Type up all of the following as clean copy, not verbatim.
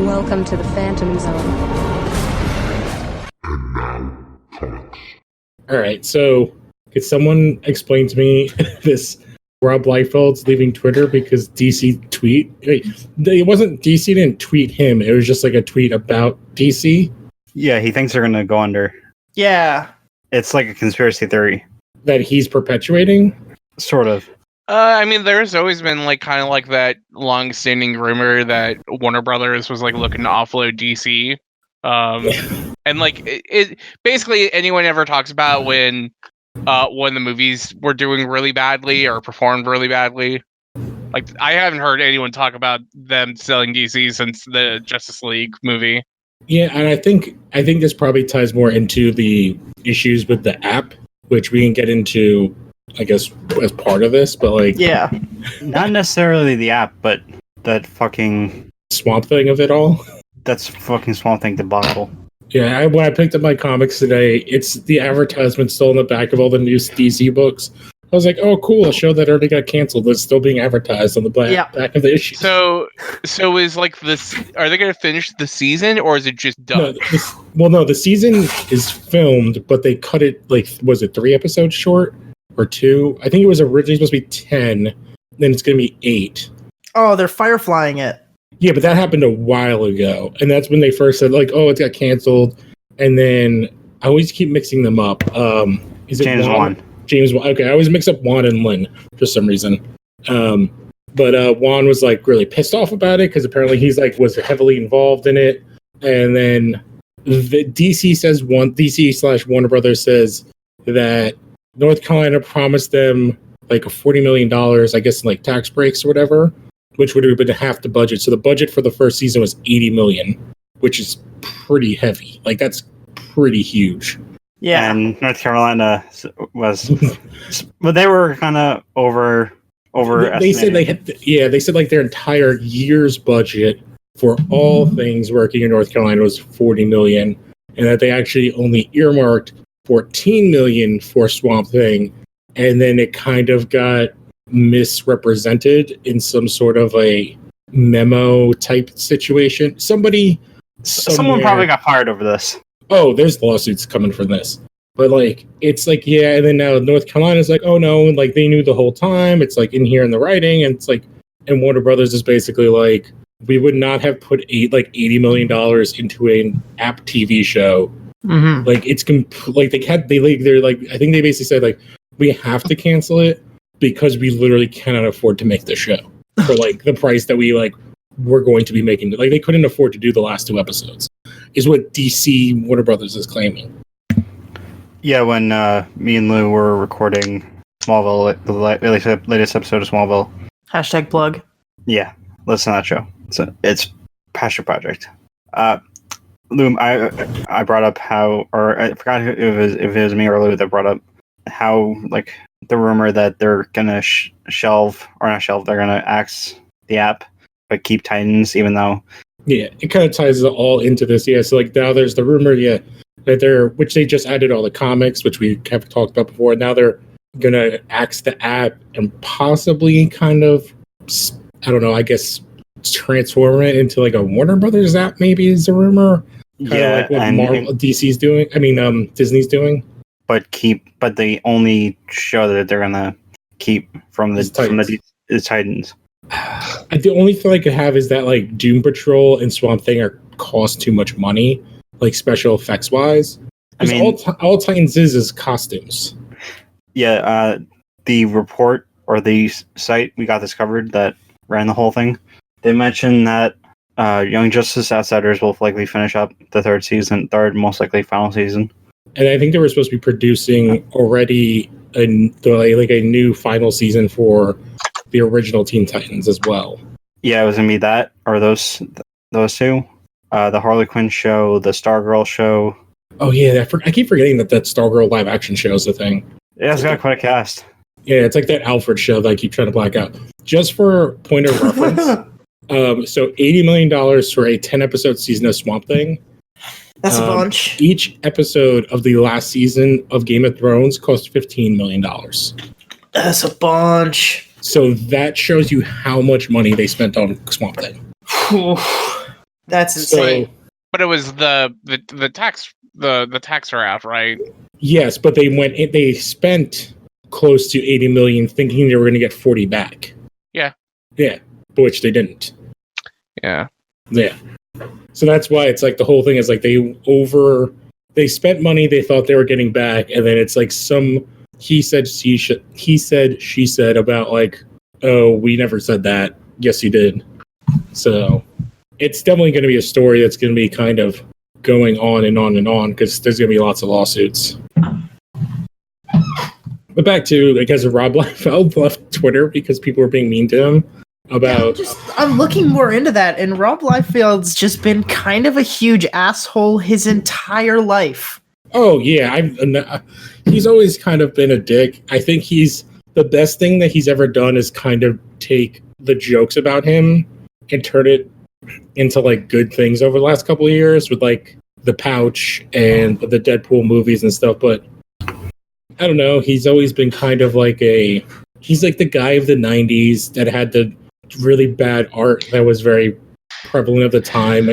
Welcome to the Phantom Zone. And now, comics. All right, so could someone explain to me this Rob Liefeld's leaving Twitter because DC tweet? It wasn't DC didn't tweet him. It was just like a tweet about DC. Yeah, he thinks they're going to go under. Yeah. It's like a conspiracy theory. That he's perpetuating? Sort of. I mean, there's always been like kind of like that long-standing rumor that Warner Brothers was like looking to offload DC. And like it basically anyone ever talks about when the movies were doing really badly or performed really badly. Like I haven't heard anyone talk about them selling DC since the Justice League movie. Yeah, and I think this probably ties more into the issues with the app, which we can get into, I guess, as part of this, but like... Yeah. Not necessarily the app, but that fucking... Swamp Thing of it all? That's fucking Swamp Thing debacle. Yeah, when I picked up my comics today, it's the advertisement still in the back of all the new DC books. I was like, oh, cool, a show that already got canceled that's still being advertised on the back of the issue. So is like this... Are they going to finish the season, or is it just done? No, the season is filmed, but they cut it, like, was it 3 episodes short? Or 2? I think it was originally supposed to be 10, then it's going to be 8. Oh, they're fireflying it. Yeah, but that happened a while ago, and that's when they first said, like, oh, it's got canceled, and then I always keep mixing them up. Is it James Wan? James Wan. Okay, I always mix up Juan and Lin for some reason. But Juan was like really pissed off about it because apparently he's like was heavily involved in it, and then the DC / Warner Brothers says that North Carolina promised them like $40 million, I guess, in like tax breaks or whatever, which would have been half the budget. So the budget for the first season was $80 million, which is pretty heavy. Like that's pretty huge. Yeah. And North Carolina was, but they were kind of over. They said they said like their entire year's budget for all things working in North Carolina was $40 million, and that they actually only earmarked $14 million for Swamp Thing, and then it kind of got misrepresented in some sort of a memo type situation. Someone probably got fired over this. Oh, there's lawsuits coming from this. But like it's like, yeah, and then now North Carolina's like, oh no, and like they knew the whole time. It's like in here in the writing, and it's like, and Warner Brothers is basically like, we would not have put $80 million into an app TV show. Mm-hmm. Like it's they're like, I think they basically said like, we have to cancel it because we literally cannot afford to make the show for like the price that we're going to be making. Like they couldn't afford to do the last 2 episodes, is what DC Warner Brothers is claiming. Yeah, when me and Lou were recording Smallville, the latest episode of Smallville. Hashtag plug. Yeah, listen to that show. It's passion project. Lou, I brought up how, or I forgot if it was me or Lou that brought up how, like, the rumor that they're gonna they're gonna axe the app, but keep Titans, even though. Yeah, it kind of ties it all into this. Yeah, so like now there's the rumor, that which they just added all the comics, which we have talked about before. Now they're gonna axe the app and possibly kind of, I don't know, I guess transform it into like a Warner Brothers app. Maybe is a rumor. Like what DC's doing. I mean, Disney's doing. But the only show that they're gonna keep from the Titans. The only thing I could have is that like Doom Patrol and Swamp Thing cost too much money, like special effects wise. I mean, all Titans is costumes. Yeah, the report or the site we got this covered that ran the whole thing. They mentioned that Young Justice Outsiders will likely finish up the third most likely final season. And I think they were supposed to be producing already a new final season for the original Teen Titans as well. Yeah, it was gonna be that or those 2. The Harley Quinn show, the Stargirl show. Oh yeah, I keep forgetting that Stargirl live action show is a thing. Yeah, it's got quite a cast. Yeah, it's like that Alfred show that I keep trying to black out. Just for point of reference, so $80 million for a 10-episode season of Swamp Thing. That's a bunch. Each episode of the last season of Game of Thrones cost $15 million. That's a bunch. So that shows you how much money they spent on Swamp Thing. That's So insane. But it was the tax wrap, right? yes, but they spent close to 80 million thinking they were going to get 40 back. Yeah. Yeah, which they didn't. Yeah. Yeah. So that's why it's like the whole thing is like they spent money they thought they were getting back, and then it's like some he said she said about like, oh, we never said that. Yes, you did. So it's definitely going to be a story that's going to be kind of going on and on and on because there's going to be lots of lawsuits. But back to, I guess, Rob Liefeld left Twitter because people were being mean to him about. I'm looking more into that, and Rob Liefeld's just been kind of a huge asshole his entire life. Oh yeah, he's always kind of been a dick. I think the best thing that he's ever done is kind of take the jokes about him and turn it into like good things over the last couple of years with like the pouch and the Deadpool movies and stuff. But I don't know. He's always been kind of like he's like the guy of the 90s that had the really bad art that was very prevalent at the time,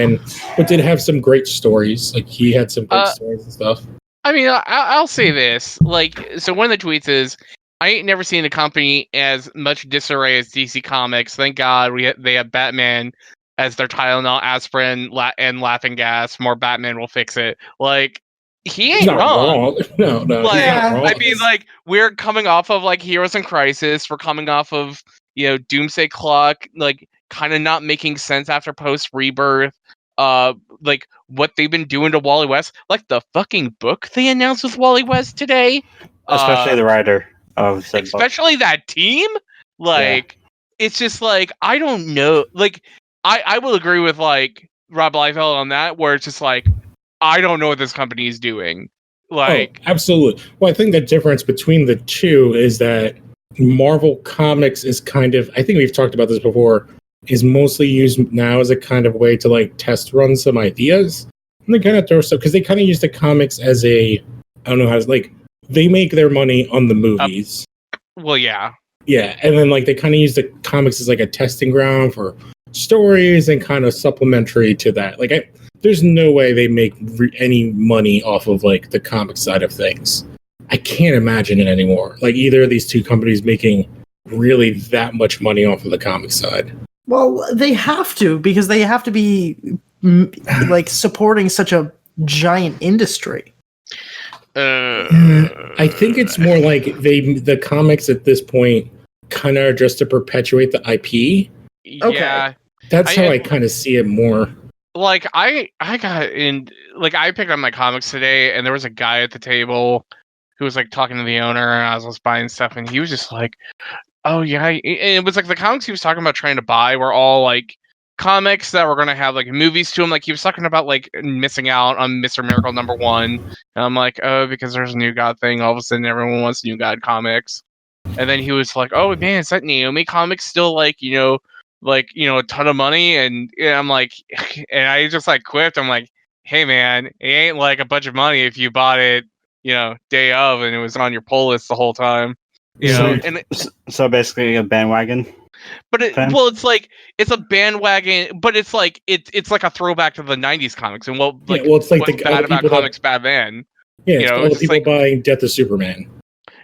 but did have some great stories. Like he had some great stories and stuff. I mean, I'll say this. Like, so one of the tweets is, I ain't never seen a company as much disarray as DC Comics. Thank God they have Batman as their Tylenol, aspirin, and laughing gas. More Batman will fix it. Like, he ain't He's not wrong. No, Like, he's not wrong. I mean, like, we're coming off of like Heroes in Crisis. We're coming off of Doomsday Clock. Like, kind of not making sense after post Rebirth. Like what they've been doing to Wally West, like the fucking book they announced with Wally West today. Especially the writer of said book. Especially that team. Like, it's just like, I don't know. Like, I will agree with like Rob Liefeld on that, where it's just like, I don't know what this company is doing. Like, absolutely. Well, I think the difference between the two is that Marvel Comics is kind of, I think we've talked about this before, is mostly used now as a kind of way to like test run some ideas. And they kind of throw stuff because they kind of use the comics as I don't know how to, like, they make their money on the movies. Well, yeah. Yeah. And then like they kind of use the comics as like a testing ground for stories and kind of supplementary to that. Like, there's no way they make any money off of like the comic side of things. I can't imagine it anymore. Like either of these two companies making really that much money off of the comic side. Well, they have to, because they have to be like supporting such a giant industry. I think it's more like the comics at this point kind of are just to perpetuate the IP. Yeah. That's how I kind of see it more. Like I got in, like I picked up my comics today, and there was a guy at the table who was like talking to the owner, and I was just buying stuff, and he was just like, oh yeah, and it was like the comics he was talking about trying to buy were all like comics that were going to have like movies to them. Like he was talking about like missing out on Mr. Miracle #1, and I'm like, oh, because there's a New God thing. All of a sudden, everyone wants New God comics. And then he was like, oh man, is that Naomi comics still like a ton of money? And I'm like, and I just like quipped, I'm like, hey man, it ain't like a bunch of money if you bought it, day of, and it was on your pull list the whole time. So basically a bandwagon. But it's like it's a bandwagon, but it's like it's like a throwback to the '90s comics, and it's like what's bad about comics back then. Yeah, it's all the people buying Death of Superman.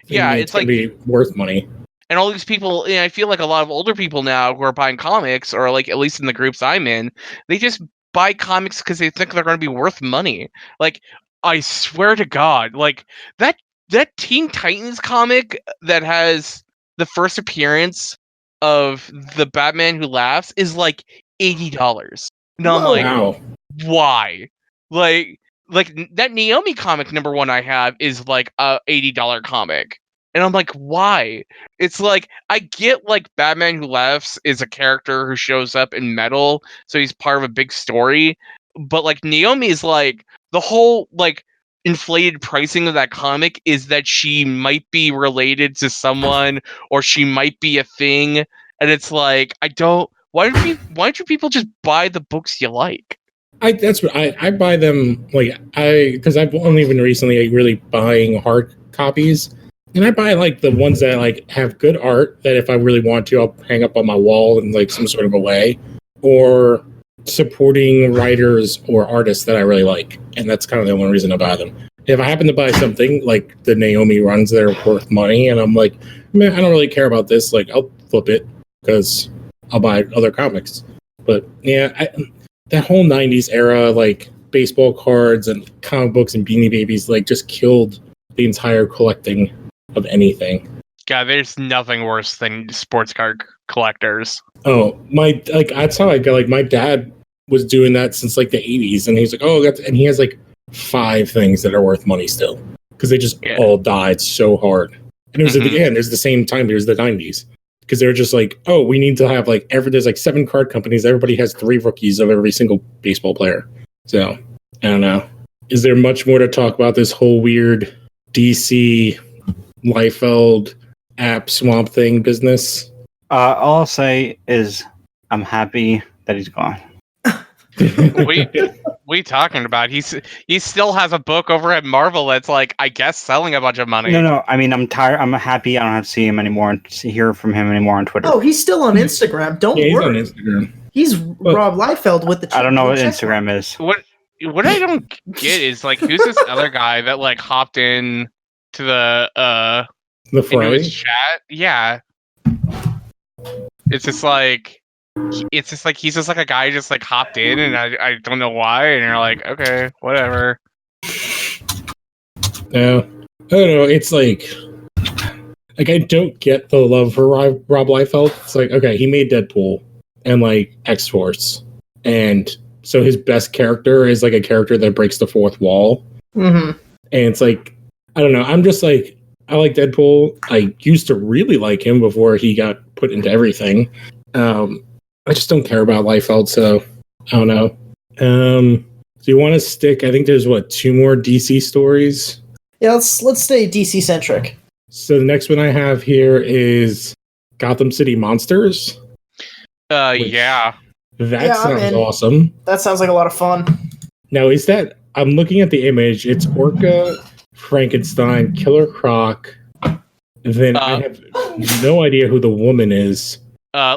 Yeah, it's like be worth money. And all these people, I feel like a lot of older people now who are buying comics, or like at least in the groups I'm in, they just buy comics because they think they're going to be worth money. Like, I swear to God, like that Teen Titans comic that has the first appearance of the Batman Who Laughs is like $80. And I'm like, wow. Why? Like that Naomi comic #1 I have is like a $80 comic. And I'm like, why? It's like, I get like Batman Who Laughs is a character who shows up in metal, so he's part of a big story. But like Naomi is like, the whole like inflated pricing of that comic is that she might be related to someone, or she might be a thing. And it's like, why don't you people just buy the books you like? That's what I buy them, like because I've only been recently really buying hard copies. And I buy like the ones that like have good art that if I really want to, I'll hang up on my wall in like some sort of a way. Or supporting writers or artists that I really like, and that's kind of the only reason I buy them. If I happen to buy something like the Naomi runs that are worth money, and I'm like, man, I don't really care about this, like I'll flip it because I'll buy other comics. But yeah, that whole '90s era, like baseball cards and comic books and Beanie Babies, like just killed the entire collecting of anything. God, there's nothing worse than sports card collectors. Oh, that's how I got, like, my dad was doing that since like the 80s, and he's like, oh, and he has like 5 things that are worth money still because they just all died so hard. And it was at the end, there's the same time, there's the 90s, because they were just like, oh, we need to have like there's like 7 card companies, everybody has 3 rookies of every single baseball player. So I don't know. Is there much more to talk about this whole weird DC Liefeld app Swamp Thing business? All I'll say is I'm happy that he's gone. What are you talking about? He still has a book over at Marvel that's like, I guess, selling a bunch of money. No. I mean, I'm tired. I'm happy I don't have to see him anymore and hear from him anymore on Twitter. Oh, he's still on Instagram. Don't Yeah, he's worry. on Instagram. He's Rob Liefeld with the. I don't know what check Instagram mark. is. What I don't get is like, who's this other guy that like hopped in to the The into fray. his chat? Yeah, it's just like he's just like a guy just like hopped in, and I don't know why, and you're like, okay, whatever. No, I don't know. It's like I don't get the love for Rob Liefeld. It's like, okay, he made Deadpool and like X-Force, and so his best character is like a character that breaks the fourth wall. Mm-hmm. And it's like, I don't know. I'm just like, I like Deadpool. I used to really like him before he got put into everything. I just don't care about Liefeld, so I don't know. Do you want to stick? I think there's 2 more DC stories. Yeah, let's stay DC centric. So the next one I have here is Gotham City Monsters. Yeah. That sounds awesome. That sounds like a lot of fun. Now, is that... I'm looking at the image. It's Orca, Frankenstein, Killer Croc. Then I have no idea who the woman is.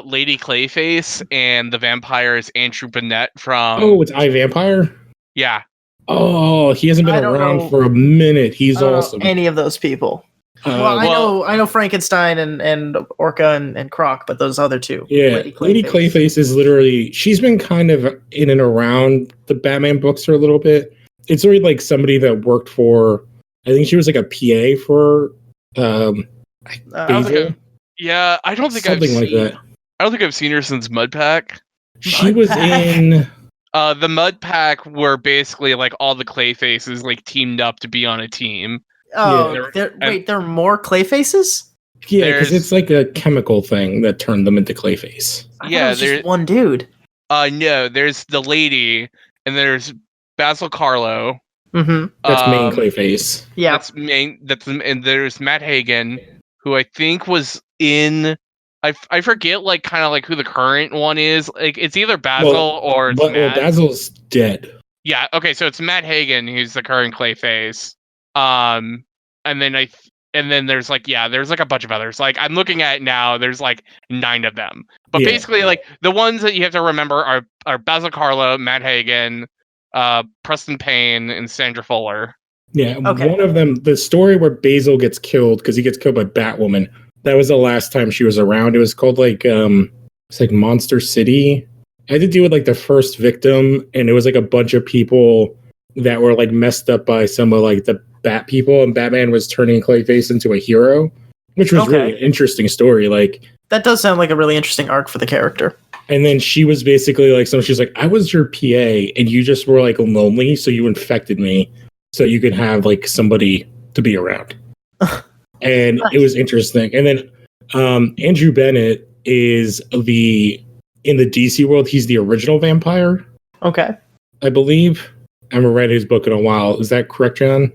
Lady Clayface, and the vampire is Andrew Burnett from... Oh, it's iVampire? Yeah. Oh, he hasn't been I don't around know. for a minute. He's I don't awesome. know any of those people. I know Frankenstein and Orca and Croc, but those other two. Yeah, Lady Clayface is literally... She's been kind of in and around the Batman books for a little bit. It's really like somebody that worked for... I think she was like a PA for... Basil? Yeah, I don't think Something like that. I don't think I've seen her since Mudpack. She was in... The Mudpack were basically like all the Clayfaces like teamed up to be on a team. Oh, there are more Clayfaces? Yeah, because it's like a chemical thing that turned them into Clayface. Yeah, there's there's one dude. No, there's the lady, and there's Basil Carlo. Mm-hmm. That's main Clayface. Yeah, that's main. And there's Matt Hagen, who I think was in. I forget like kind of like who the current one is. Like it's either Basil or it's Matt. Well, Basil's dead. Yeah. Okay. So it's Matt Hagen who's the current Clayface. And then there's like there's like a bunch of others. Like I'm looking at it now. There's like 9 of them. But basically, like the ones that you have to remember are Basil Carlo, Matt Hagen, Preston Payne, and Sandra Fuller. Yeah. Okay. One of them, the story where Basil gets killed because he gets killed by Batwoman. That was the last time she was around. It was called like it's like Monster City. I had to deal with like the first victim, and it was like a bunch of people that were like messed up by some of like the Bat people, and Batman was turning Clayface into a hero, which was really an interesting story. Like that does sound like a really interesting arc for the character. And then she was basically like, she's like, I was your PA, and you just were like lonely, so you infected me, so you could have like somebody to be around. And nice. It was interesting. And then Andrew Bennett is in the DC world, he's the original vampire. Okay. I believe. I haven't read his book in a while. Is that correct, John?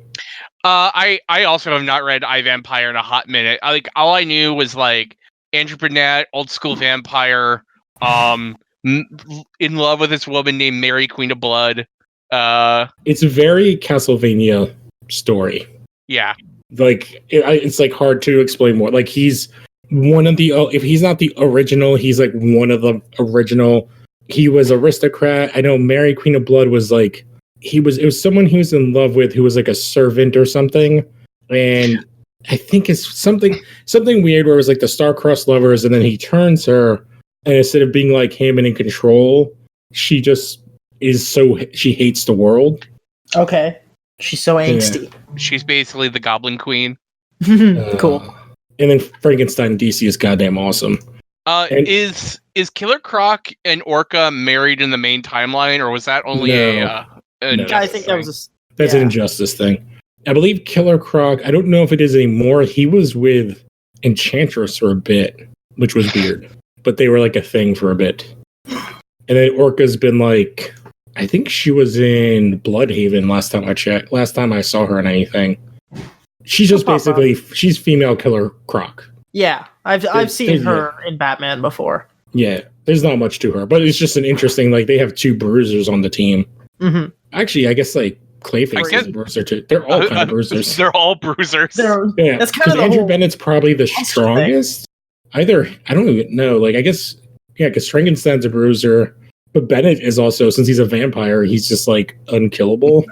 I also have not read iVampire in a hot minute. All I knew was like Andrew Burnett, old school vampire, in love with this woman named Mary, Queen of Blood. It's a very Castlevania story. Yeah. Like it's like hard to explain more. Like he's one of the if he's not the original, he's like one of the original he was aristocrat. I know Mary Queen of Blood was like it was someone he was in love with who was like a servant or something, and I think it's something weird where it was like the star-crossed lovers, and then he turns her, and instead of being like him and in control, she just she hates the world. Okay. She's so angsty. She's basically the Goblin Queen. Cool. And then Frankenstein DC is goddamn awesome. Is Killer Croc and Orca married in the main timeline, or was that only No. I think that was That's an Injustice thing. I believe Killer Croc, I don't know if it is anymore. He was with Enchantress for a bit, which was weird. But they were like a thing for a bit. And then Orca's been like, I think she was in Bloodhaven last time I checked. Last time I saw her in anything. She's just basically, she's female Killer Croc. Yeah, I've seen her in Batman before. Yeah, there's not much to her, but it's just an interesting, like, they have 2 bruisers on the team. Mm-hmm. Actually, I guess, like, Clayface is a bruiser too. They're all kind of bruisers. They're all bruisers. Yeah, that's kind of the Andrew whole Bennett's probably the strongest. Either, I don't even know. Like, I guess, yeah, because Frankenstein's a bruiser, but Bennett is also, since he's a vampire, he's just, like, unkillable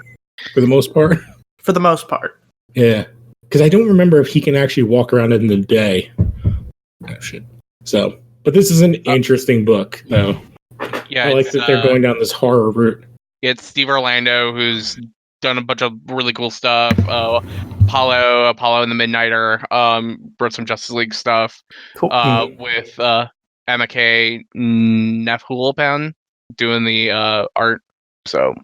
for the most part. For the most part. Yeah. Because I don't remember if he can actually walk around in the day. Oh, shit. So, but this is an interesting book, though. Yeah, I like that they're going down this horror route. It's Steve Orlando, who's done a bunch of really cool stuff. Apollo and the Midnighter, wrote some Justice League stuff. Cool. With Emma K. Nefhulipan doing the art. So,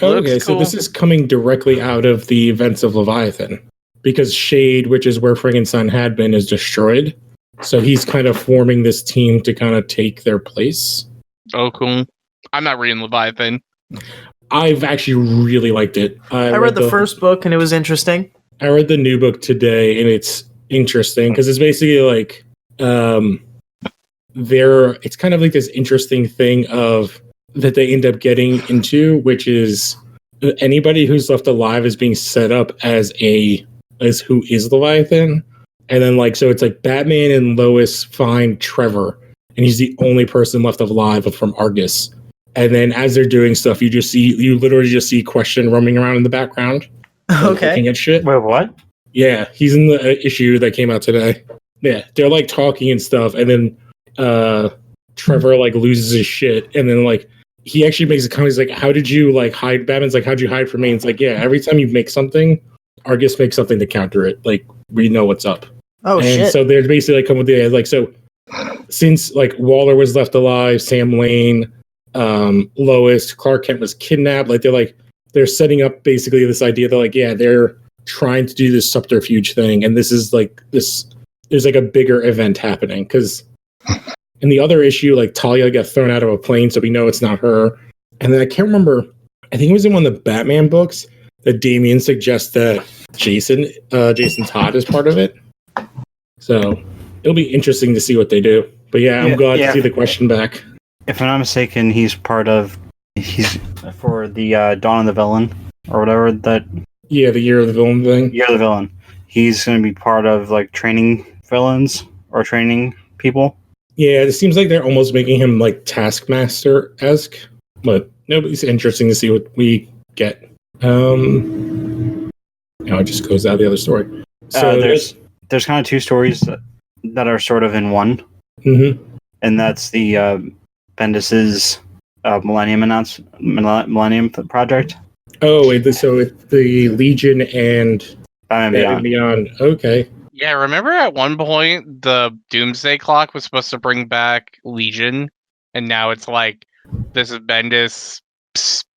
Okay, so this is coming directly out of the events of Leviathan. Because Shade, which is where Frankenstein had been, is destroyed. So he's kind of forming this team to kind of take their place. Oh, cool. I'm not reading Leviathan. I've actually really liked it. I read the first book and it was interesting. I read the new book today and it's interesting because it's basically like it's kind of like this interesting thing of that they end up getting into, which is anybody who's left alive is being set up as who is Leviathan. And then like, so it's like Batman and Lois find Trevor and he's the only person left alive from Argus. And then as they're doing stuff, you literally just see Question roaming around in the background. Okay. Looking at shit. Wait, what? Yeah, he's in the issue that came out today. Yeah, they're like talking and stuff. And then Trevor like loses his shit. And then like, he actually makes a comment. He's like, how did you like hide? Batman's like, how'd you hide from me? And it's like, yeah, every time you make something, Argus makes something to counter it. Like, we know what's up. Oh, and shit. So they're basically like, come with the idea. Like, so since like Waller was left alive, Sam Lane, Lois, Clark Kent was kidnapped. Like, they're setting up basically this idea that like, yeah, they're trying to do this subterfuge thing. And this is like there's like a bigger event happening. Because in the other issue, like Talia got thrown out of a plane, so we know it's not her. And then I can't remember, I think it was in one of the Batman books that Damian suggests that Jason Todd is part of it. So it'll be interesting to see what they do. But yeah, I'm glad to see the Question back. If I'm not mistaken, he's for the Dawn of the Villain or whatever that. Yeah, the Year of the Villain thing. Year of the Villain. He's going to be part of like training villains or training people. Yeah, it seems like they're almost making him like Taskmaster-esque, but nobody's interesting to see what we get. Now it just goes out the other story. So there's kind of 2 stories that are sort of in one, and that's the Bendis's Millennium Project. Oh, so it's the Legion and Batman Beyond. Okay. Yeah, remember at one point the Doomsday Clock was supposed to bring back Legion, and now it's like this is Bendis'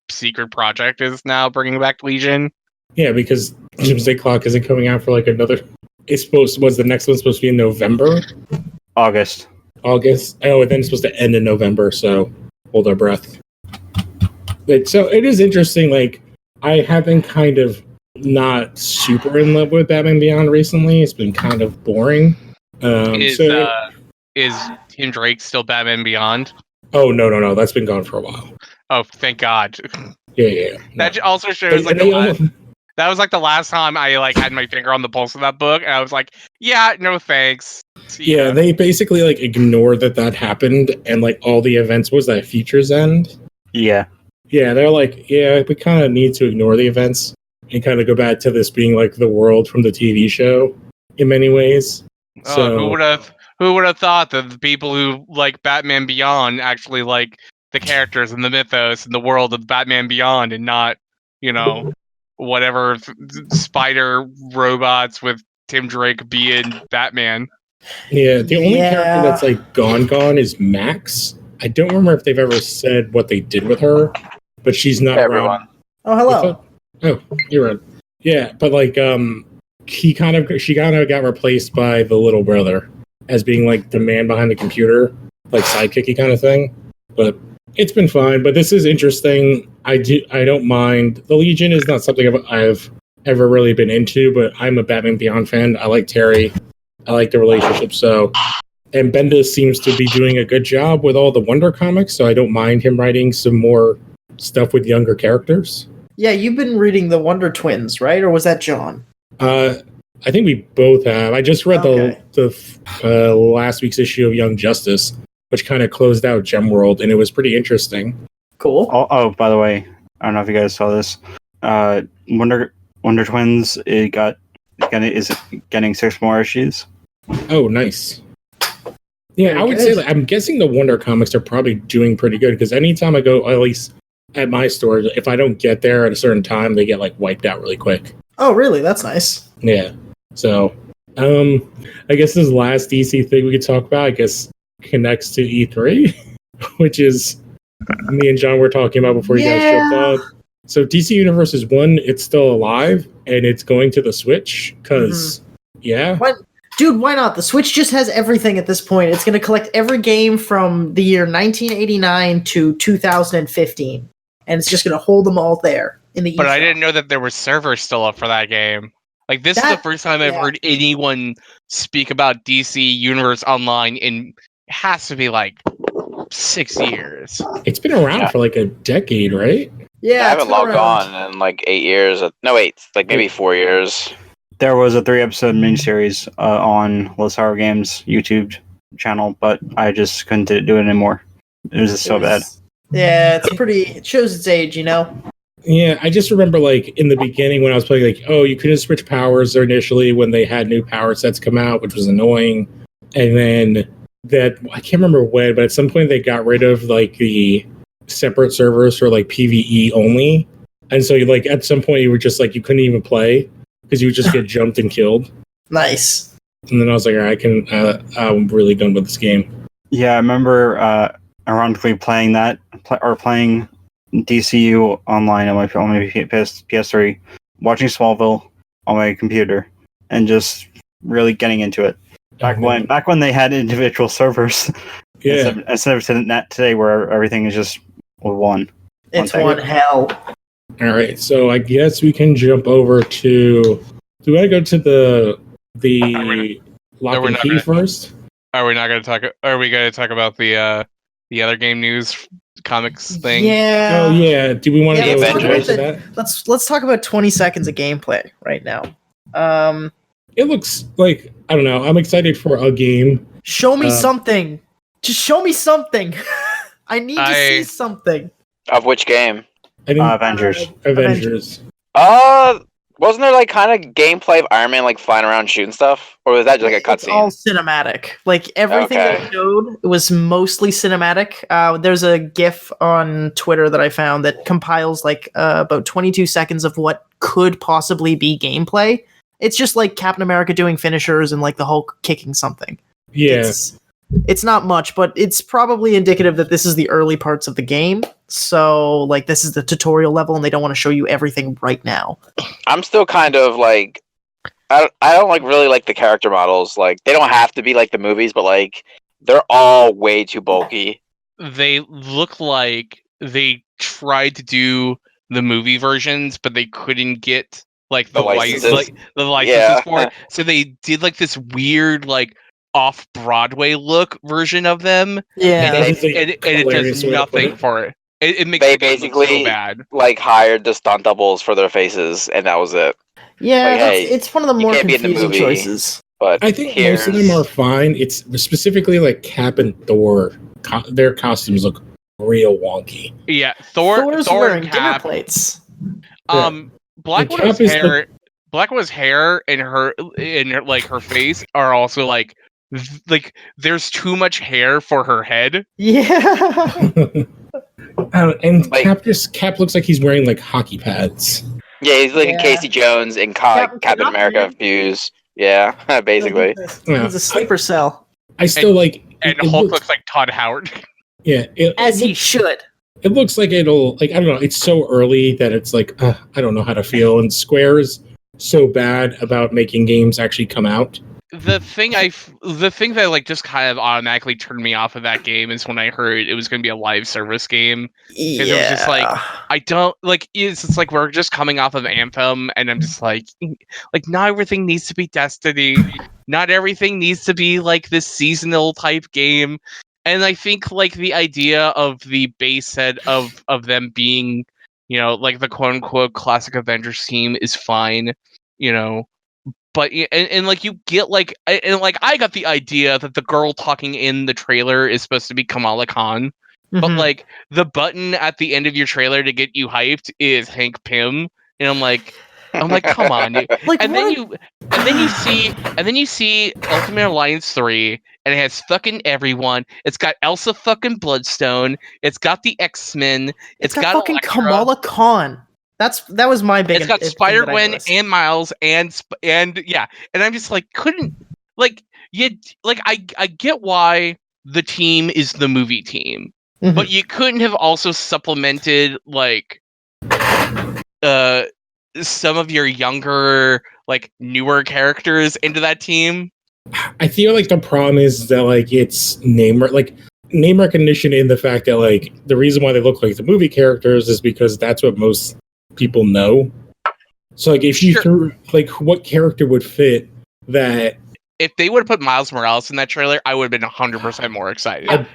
secret project is now bringing back Legion. Yeah, because Doomsday Clock isn't coming out for like another. Was the next one supposed to be in November? August. Oh, and then it's supposed to end in November. So hold our breath. So it is interesting. Like I have been kind of not super in love with Batman Beyond recently. It's been kind of boring. Is Tim Drake still Batman Beyond? Oh no, that's been gone for a while. Oh, thank God. Yeah. That also shows That was like the last time I like had my finger on the pulse of that book, and I was like, yeah, no thanks. See Yeah, ya. they basically like ignored that happened, and like all the events was that Futures End. Yeah. Yeah, they're like, yeah, we kind of need to ignore the events and kind of go back to this being like the world from the TV show in many ways. So Who would have thought that the people who like Batman Beyond actually like the characters and the mythos and the world of Batman Beyond, and not, whatever spider robots with Tim Drake being Batman. yeah, the only character Yeah. that's like gone is Max. I don't remember if they've ever said what they did with her, but she's not Everyone. around. Oh, hello. What's up? Oh, you're right. Yeah, but like she kind of got replaced by the little brother as being like the man behind the computer, like sidekicky kind of thing. But it's been fine. But this is interesting. I don't mind. The Legion is not something I've ever really been into, but I'm a Batman Beyond fan. I like Terry. I like the relationship. So, and Bendis seems to be doing a good job with all the Wonder comics. So I don't mind him writing some more stuff with younger characters. Yeah, you've been reading the Wonder Twins, right? Or was that John? I think we both have. I just read the last week's issue of Young Justice, which kind of closed out Gem World, and it was pretty interesting. Cool. Oh, by the way, I don't know if you guys saw this. Wonder Twins is getting 6 more issues. Oh, nice. Yeah, I would say that I'm guessing the Wonder comics are probably doing pretty good, because anytime I go, at least at my store, if I don't get there at a certain time, they get like wiped out really quick. Oh, really? That's nice. Yeah. So, I guess this last DC thing we could talk about, I guess, connects to E3, which is me and John were talking about before you guys jumped on. So DC Universe is it's still alive, and it's going to the Switch, because, yeah. Dude, why not? The Switch just has everything at this point. It's going to collect every game from the year 1989 to 2015, and it's just going to hold them all there in the. But I didn't know that there were servers still up for that game. Like, this is the first time I've heard anyone speak about DC Universe Online in, it has to be like 6 years. It's been around for like a decade, right? Yeah, I haven't logged on in like 8 years. No, 8, like maybe 4 years. There was a 3-episode miniseries on Lazaro Games YouTube channel, but I just couldn't do it anymore. It was just so bad. Yeah, it's pretty. It shows its age, you know. Yeah, I just remember like in the beginning when I was playing, like, oh, you couldn't switch powers initially when they had new power sets come out, which was annoying. And then I can't remember when, but at some point they got rid of like the separate servers for like PvE only. And so like at some point you were just like, you couldn't even play because you would just get jumped and killed. Nice. And then I was like, all right, I'm really done with this game. Yeah, I remember ironically playing that, playing DCU online on my PS3, watching Smallville on my computer, and just really getting into it. Back when they had individual servers, instead of today where everything is just one. It's one hell. All right, so I guess we can jump over to. Do we want to go to the lock and key first? Are we not going to talk? Are we going to talk about the other game news comics thing? Yeah. Oh yeah. Do we want to go into that? Let's talk about 20 seconds of gameplay right now. It looks like, I don't know. I'm excited for a game. Show me something. Just show me something. I need to see something. Of which game? I think Avengers. Wasn't there like kind of gameplay of Iron Man like flying around shooting stuff, or was that just like a cutscene? It's all cinematic. Like everything they showed was mostly cinematic. There's a GIF on Twitter that I found that compiles like about 22 seconds of what could possibly be gameplay. It's just like Captain America doing finishers and like the Hulk kicking something. Yes. It's not much, but it's probably indicative that this is the early parts of the game. So, like, this is the tutorial level, and they don't want to show you everything right now. I'm still kind of like, I don't like really like the character models. Like, they don't have to be like the movies, but like, they're all way too bulky. They look like they tried to do the movie versions, but they couldn't get like the licenses for it. So they did like this weird like off-Broadway look version of them. Yeah, and it does nothing for it. It makes They the game look so basically bad. like hired the stunt doubles for their faces, and that was it. Yeah, Like, hey, it's one of the you more can't be in the confusing movie. choices. But I think most of them are fine. It's specifically like Cap and Thor. Their costumes look real wonky. Yeah, Thor's Thor wearing and dinner Cap. plates. Black And Widow's Cap is hair. Black Widow's hair and her like her face are also like there's too much hair for her head. Yeah. And Like- Cap looks like he's wearing like hockey pads. Yeah, he's like Yeah. Casey Jones and Captain Captain America America. fuse. Yeah, basically. He's a sleeper cell. I still like. And it Hulk looks, looks like Todd Howard. yeah, As he should. It looks like it'll like I don't know. It's so early that it's like I don't know how to feel. And Square is so bad about making games actually come out. The thing that like just kind of automatically turned me off of that game is when I heard it was going to be a live service game. Yeah. It was just like I don't like it's like we're just coming off of Anthem, and I'm just like not everything needs to be Destiny, not everything needs to be like this seasonal type game. And I think like the idea of the base set of them being, you know, like the quote unquote classic Avengers team is fine, you know. But and like you get like and like I got the idea that the girl talking in the trailer is supposed to be Kamala Khan, but Mhm. like the button at the end of your trailer to get you hyped is Hank Pym, and I'm like, come on, dude. Like, and what? then you see Ultimate Alliance 3, and it has fucking everyone. It's got Elsa fucking Bloodstone. It's got the X-Men. It's got fucking Elektra. Kamala Khan. That was my big. It's got thing Spider that I Gwen noticed. and Miles and yeah, and I'm just like couldn't like I get why the team is the movie team, Mhm. but you couldn't have also supplemented like some of your younger like newer characters into that team. I feel like the problem is that like it's name recognition in the fact that like the reason why they look like the movie characters is because that's what most people know. So like if you Sure. threw like what character would fit that If they would have put Miles Morales in that trailer, I would have been 100% more excited. I bet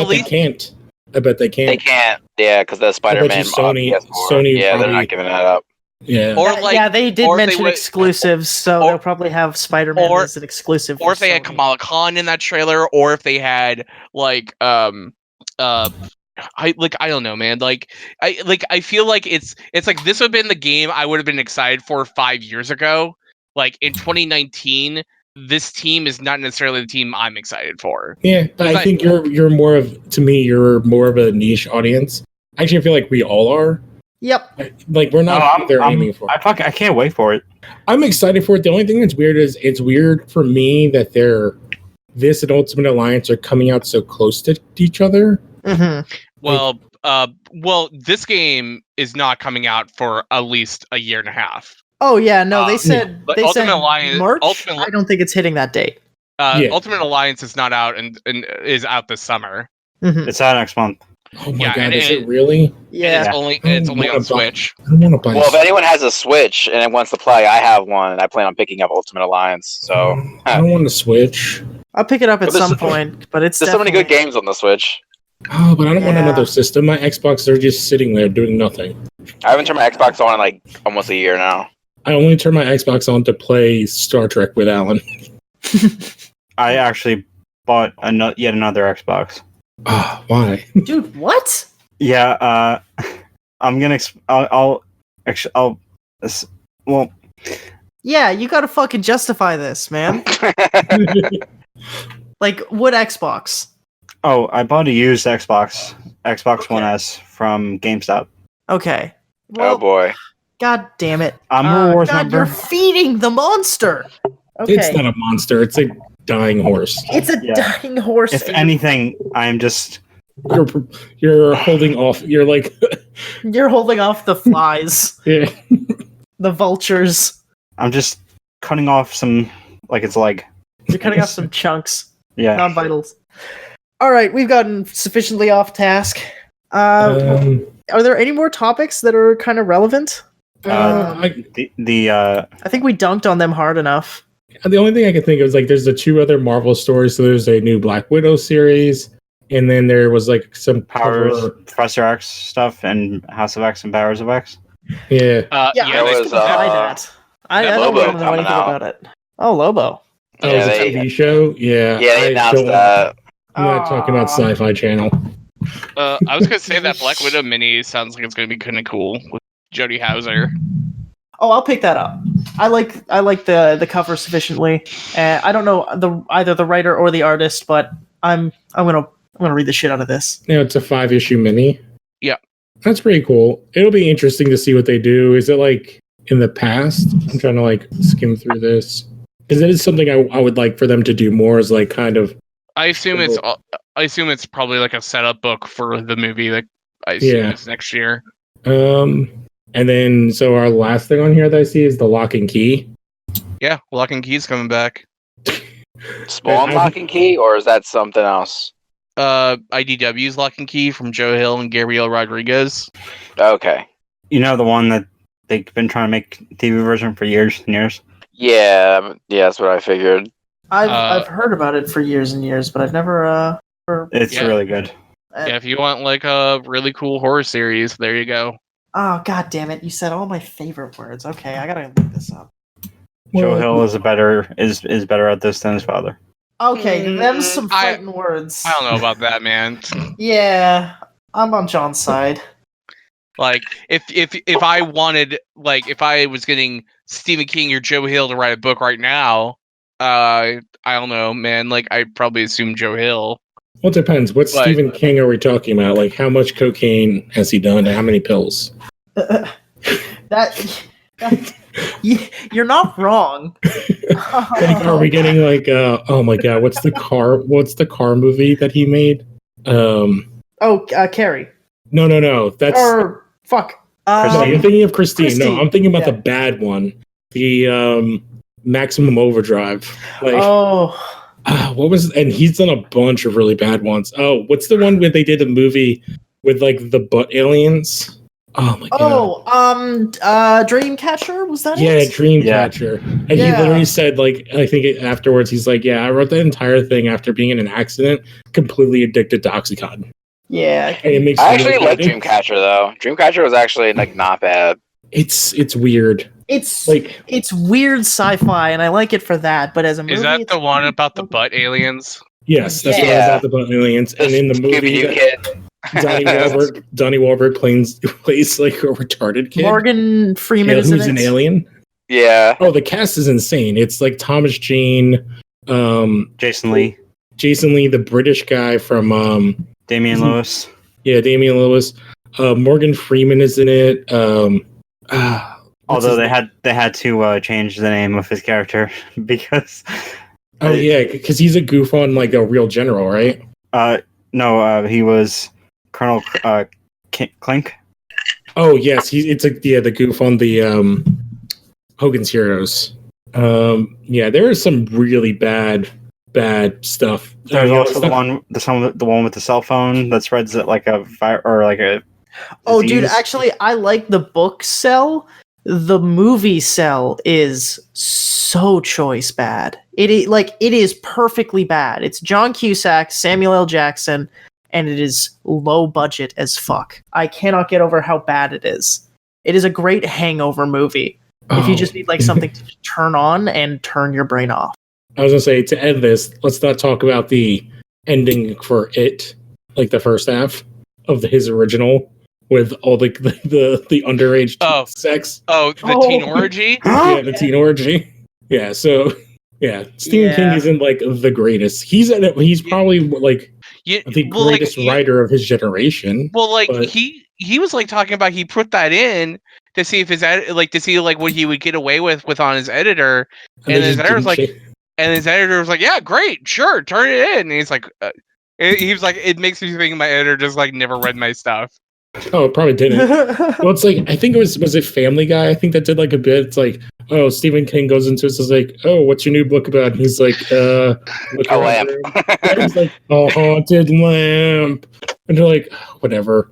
they can't. I bet they can't. They can't. Yeah, because the Spider-Man. Sony yeah, they're probably- not giving that up. Yeah. Or like yeah, they did or if they mention would- exclusives, so or- they'll probably have Spider-Man or- as an exclusive. or for if they had Sony. Kamala Khan in that trailer, or if they had like I don't know, man. I feel like it's like this would have been the game I would have been excited for 5 years ago. Like in 2019, this team is not necessarily the team I'm excited for. Yeah, but I think you're more of a niche audience. Actually, I feel like we all are. Yep. Like we're not who they're aiming for. I can't wait for it. I'm excited for it. The only thing that's weird is it's weird for me that this and Ultimate Alliance are coming out so close to each other. Mm-hmm. Well, this game is not coming out for at least a year and a half. Oh yeah, no, they said but they Ultimate said Alliance- March. Ultimate- I don't think it's hitting that date. Yeah. Ultimate Alliance is not out and is out this summer. Mhm. It's out next month. Oh my Yeah, god, and is it- it really? And Yeah. it's only on Switch. I don't want to buy. Well, if anyone has a Switch and it wants to play, I have one, and I plan on picking up Ultimate Alliance. So I don't want to Switch. I'll pick it up at But there's- some point, but it's there's so many good definitely- games on the Switch. Oh, but I don't want Yeah. another system. My Xbox, they're just sitting there doing nothing. I haven't turned my Xbox on in like almost a year now. I only turn my Xbox on to play Star Trek with Alan. I actually bought yet another Xbox. Ah, why? Dude, what? Yeah, I'm gonna. I'll. Well, Yeah, you gotta fucking justify this, man. Like, what Xbox? oh, I bought a used Xbox One Okay. S from GameStop. Okay. Oh Well, boy. God damn it. I'm a rewards God, member. you're feeding the monster. Okay. It's not a monster. It's a dying horse. It's a Yeah. dying horse. If and anything, I'm just. You're holding off. You're like, you're holding off the flies, yeah. the vultures. I'm just cutting off some, like it's leg. You're cutting off some chunks, Yeah. non-vitals. All right, we've gotten sufficiently off task. Are there any more topics that are kind of relevant? I, The I think we dunked on them hard enough. the only thing I can think of is like there's the two other Marvel stories. So there's a new Black Widow series, and then there was like some Powers, cover. Professor X stuff, and House of X and Powers of X. Yeah. Yeah, yeah, I there was was, buy that. I don't Lobo even know coming anything out. about it. Oh, Lobo. Oh, Yeah, it's a they- TV show. Yeah, Yeah, they announced that. I'm not talking about Sci-Fi Channel. I was gonna say that Black Widow mini sounds like it's gonna be kind of cool with Jodie Hauser. Oh, I'll pick that up. I like the cover sufficiently. I don't know either the writer or the artist, but I'm gonna read the shit out of this. Yeah, it's a 5-issue mini. Yeah. That's pretty cool. It'll be interesting to see what they do. Is it like in the past? I'm trying to like skim through this because it is something I would like for them to do more. Is like kind of. I assume it's probably like a setup book for the movie that I assume is next year. And then so our last thing on here that I see is the Lock and Key. Yeah, Lock and Key's coming back. Spawn Lock and Key, or is that something else? IDW's Lock and Key from Joe Hill and Gabriel Rodriguez. Okay. You know the one that they've been trying to make TV version for years and years. Yeah, that's what I figured. I've heard about it for years and years, but I've never. It's Yeah. really good. Yeah, if you want like a really cool horror series, there you go. Oh, god damn it! You said all my favorite words. Okay, I gotta look this up. Joe Hill is better at this than his father. Okay, them's some I- fighting words. I don't know about that, man. Yeah, I'm on John's side. Like, if I wanted, like, if I was getting Stephen King or Joe Hill to write a book right now, I don't know, man. Like, I'd probably assume Joe Hill. Well, it depends. What But- Stephen King are we talking about? Like, how much cocaine has he done, and how many pills? You're not wrong. Like, are we getting like, oh my god, what's the car movie that he made? Carrie. No, that's Or fuck. no, you're thinking of Christine. Christine, No, I'm thinking about yeah. the bad one, the Maximum Overdrive. Like, what was? And he's done a bunch of really bad ones. Oh, what's the one where they did a movie with like the butt aliens? Oh my god. Dreamcatcher, was that Yeah, it? Dreamcatcher. And he Yeah. literally said, like, I think afterwards, he's like, yeah, I wrote the entire thing after being in an accident, completely addicted to Oxycontin. Yeah. And it makes I me actually look like like- Dreamcatcher though. Dreamcatcher was actually like not bad. It's weird. It's Like, it's weird sci-fi, and I like it for that. But as a movie, Is that it's the one about the butt aliens? yes, that's what I Yeah. about the butt aliens. And in the movie, Scooby-Doo kid. Donnie Wahlberg plays like a retarded kid. Morgan Freeman is who's in an it. alien. Yeah. Oh, the cast is insane. It's like Thomas Jane, Jason Lee, Jason Lee, the British guy from Damian Lewis. Damian Lewis. Morgan Freeman is in it. Although they had to change the name of his character because Oh yeah, because he's a goof on like a real general, right? no, he was Colonel Clink. Oh yes, it's the goof on the Hogan's Heroes. Yeah, there is some really bad stuff. There's You know, also the one with the cell phone that spreads it like a fire or like a. Oh, dude, disease. actually, I like the book Cell. The movie Cell is so choice bad. It is perfectly bad. It's John Cusack, Samuel L. Jackson, and it is low budget as fuck. I cannot get over how bad it is. It is a great hangover movie. If you just need like something to turn on and turn your brain off. I was gonna say, to end this, let's not talk about the ending for it, like the first half of his original with all the underage sex. Oh, the teen orgy? Yeah, the teen orgy. Yeah, so yeah, Stephen King isn't like the greatest. He's probably like the greatest writer of his generation. Well, like but- he was like talking about he put that in to see if his to see like what he would get away with on his editor, they and his just editor was didn't like, cha- and his editor was like, yeah, great, sure, turn it in. And he's like, he was like, it makes me think my editor just like never read my stuff. Oh, it probably didn't. Well, it's like, I think was it Family Guy? I think that did like a bit. It's like, oh, Stephen King goes into it, says like, oh, what's your new book about? And he's like, look A around lamp. the room. He's like, a haunted lamp. And they're like, whatever.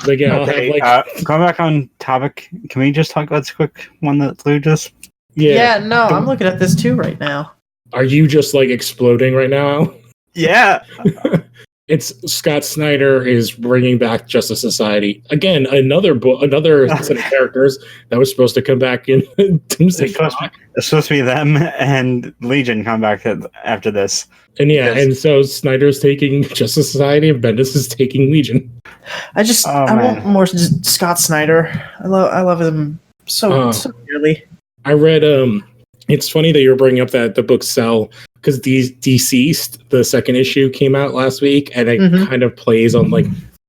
Like, yeah, Okay, I'll have like, going back on topic, can we just talk about this quick one that Lou just? Yeah, no, I'm looking at this too right now. Are you just like exploding right now, Al? Yeah. It's Scott Snyder is bringing back Justice Society again. Another book, another set of characters that was supposed to come back in Doomsday Clock. It's supposed to be them and Legion come back after this. And yeah, Yes. and so Snyder's taking Justice Society and Bendis is taking Legion. I want more Scott Snyder. I love him so dearly. I read it's funny that you're bringing up that the book Cell, because Deceased, the second issue came out last week, and it kind of plays on like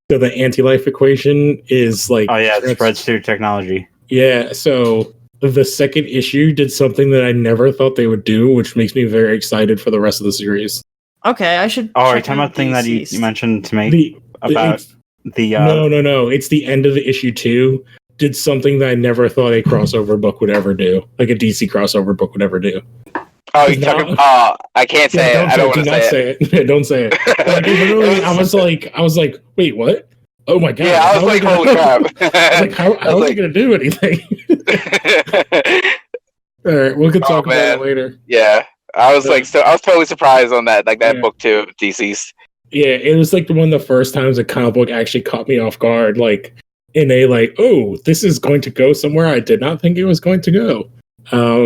the anti-life equation is like it spreads through technology. Yeah, so the second issue did something that I never thought they would do, which makes me very excited for the rest of the series. Okay, I should. Are you talking about the thing that you mentioned to me about the? No. It's the end of the issue 2. Did something that I never thought a crossover book would ever do, like a DC crossover book would ever do. Oh, you're talking. I can't say it. I don't want to say it. Don't say it. Like, literally, I was like, wait, what? Oh my god! Yeah, I was like, holy crap! I was like, how are they gonna do anything? All right, we can talk about it later. Yeah, I was I was totally surprised on that, like that book too, Deceased. Yeah, it was like one of the first times a comic book actually caught me off guard, like in a like, oh, this is going to go somewhere I did not think it was going to go.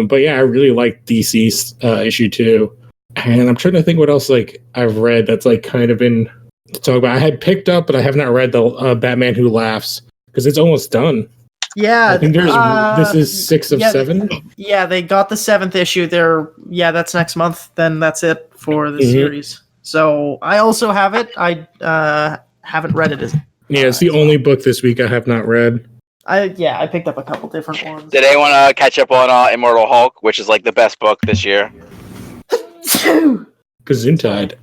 But yeah, I really like DC's issue 2, and I'm trying to think what else like I've read that's like kind of been to talk about. I had picked up, but I have not read the Batman Who Laughs because it's almost done. Yeah, I think this is 6 of 7. Yeah, they got the 7th issue. That's next month. Then that's it for the series. So I also have it. I haven't read it. It's the only book this week I have not read. I picked up a couple different ones. Did anyone catch up on Immortal Hulk, which is like the best book this year? Gesundheit.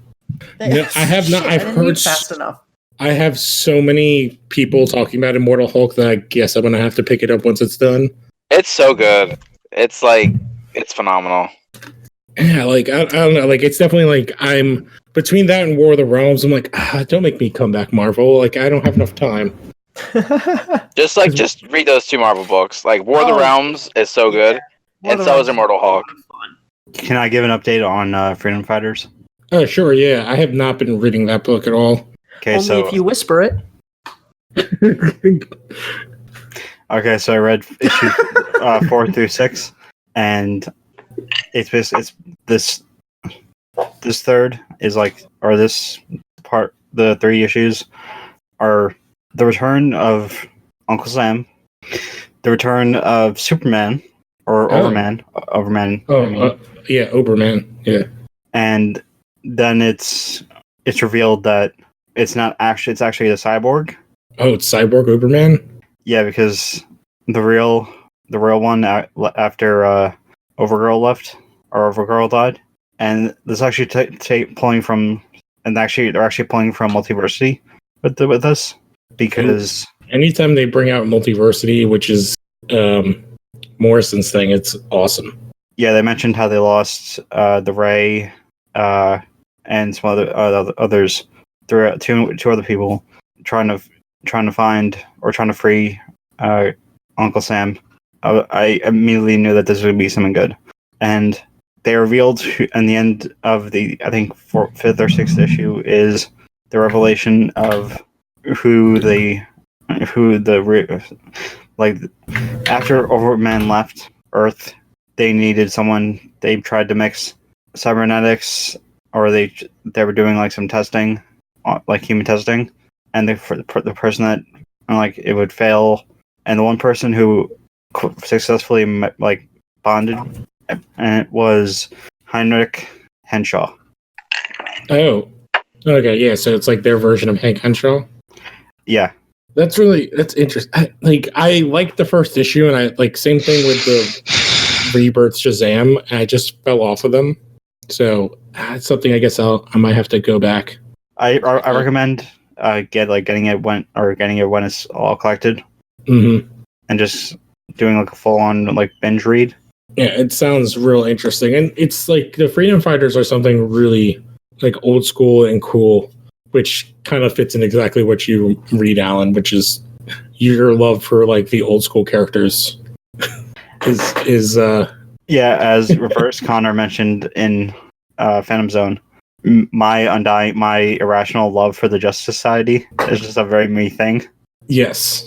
No, I have not. I've heard fast enough. I have so many people talking about Immortal Hulk that I guess I'm gonna have to pick it up once it's done. It's so good. It's phenomenal. Yeah, like I don't know. Like it's definitely like I'm between that and War of the Realms. I'm like, don't make me come back, Marvel. Like I don't have enough time. just read those 2 Marvel books. Like War of the Realms is so good, and so is Immortal Hulk. Can I give an update on Freedom Fighters? Oh, sure. Yeah, I have not been reading that book at all. Okay, Only if you whisper it. Okay, so I read issue 4 through 6, and it's this third is like, or this part, the 3 issues are the return of Uncle Sam, the return of Superman or Overman. Yeah, Oberman. Yeah, and then it's revealed that it's actually a cyborg. Oh, it's Cyborg Oberman? Yeah, because the real one after Overgirl left, or Overgirl died, and this actually pulling from, and actually they're actually pulling from Multiversity with this, because anytime they bring out Multiversity, which is Morrison's thing, it's awesome. Yeah, they mentioned how they lost the Ray and some others. Through two other people trying to find or trying to free Uncle Sam. I immediately knew that this would be something good, and they revealed in the end of the, I think, 5th or 6th issue is the revelation of who after Overman left Earth, they needed someone. They tried to mix cybernetics, or they were doing like some testing, like human testing, and the person that like it would fail, and the one person who successfully like bonded, and it was Heinrich Henshaw. Oh, okay, yeah. So it's like their version of Hank Henshaw. Yeah, that's interesting. I liked the first issue, and I like same thing with the Rebirth Shazam. And I just fell off of them, so it's something I guess I might have to go back. I recommend getting it when it's all collected, and just doing like a full on like binge read. Yeah, it sounds real interesting, and it's like the Freedom Fighters are something really like old school and cool, which kind of fits in exactly what you read, Alan, which is your love for like the old school characters. is yeah, as Reverse Connor mentioned in Phantom Zone, my irrational love for the Justice Society is just a very me thing. Yes.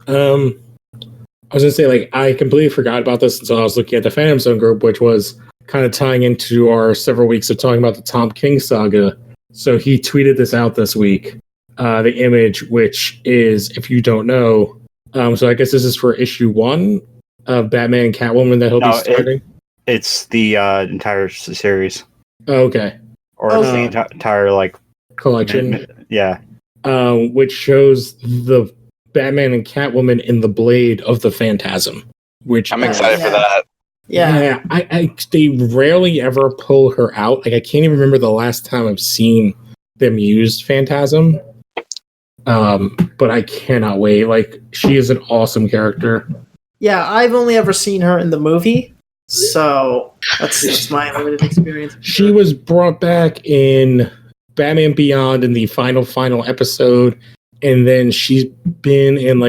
I was gonna say, like, I completely forgot about this until I was looking at the Phantom Zone group, which was kind of tying into our several weeks of talking about the Tom King saga. So he tweeted this out this week, the image, which is, if you don't know, so I guess this is for issue 1 of Batman and Catwoman that he'll be starting. It's the entire series. Oh, okay. Or it's the entire, like, collection. Yeah. Which shows the Batman and Catwoman in the blade of the Phantasm. Which I'm excited for that. Yeah. They rarely ever pull her out. Like, I can't even remember the last time I've seen them use Phantasm. But I cannot wait. Like, she is an awesome character. Yeah, I've only ever seen her in the movie, so that's my limited experience. She was brought back in Batman Beyond in the final episode, and then she's been in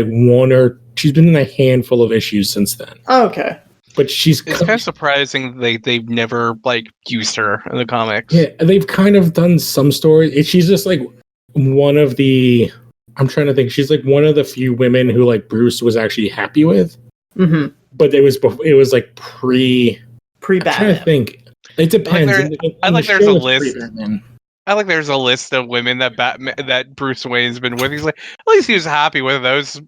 she's been in a handful of issues since then. Oh, okay. But it's kind of surprising they've never like used her in the comics. Yeah, they've kind of done some stories. She's just like one of the. I'm trying to think. She's like one of the few women who like Bruce was actually happy with. Mm-hmm. But it was like pre-Batman. I'm trying to think. It depends. There's a list. I like there's a list of women that Bruce Wayne's been with. He's like, at least he was happy with those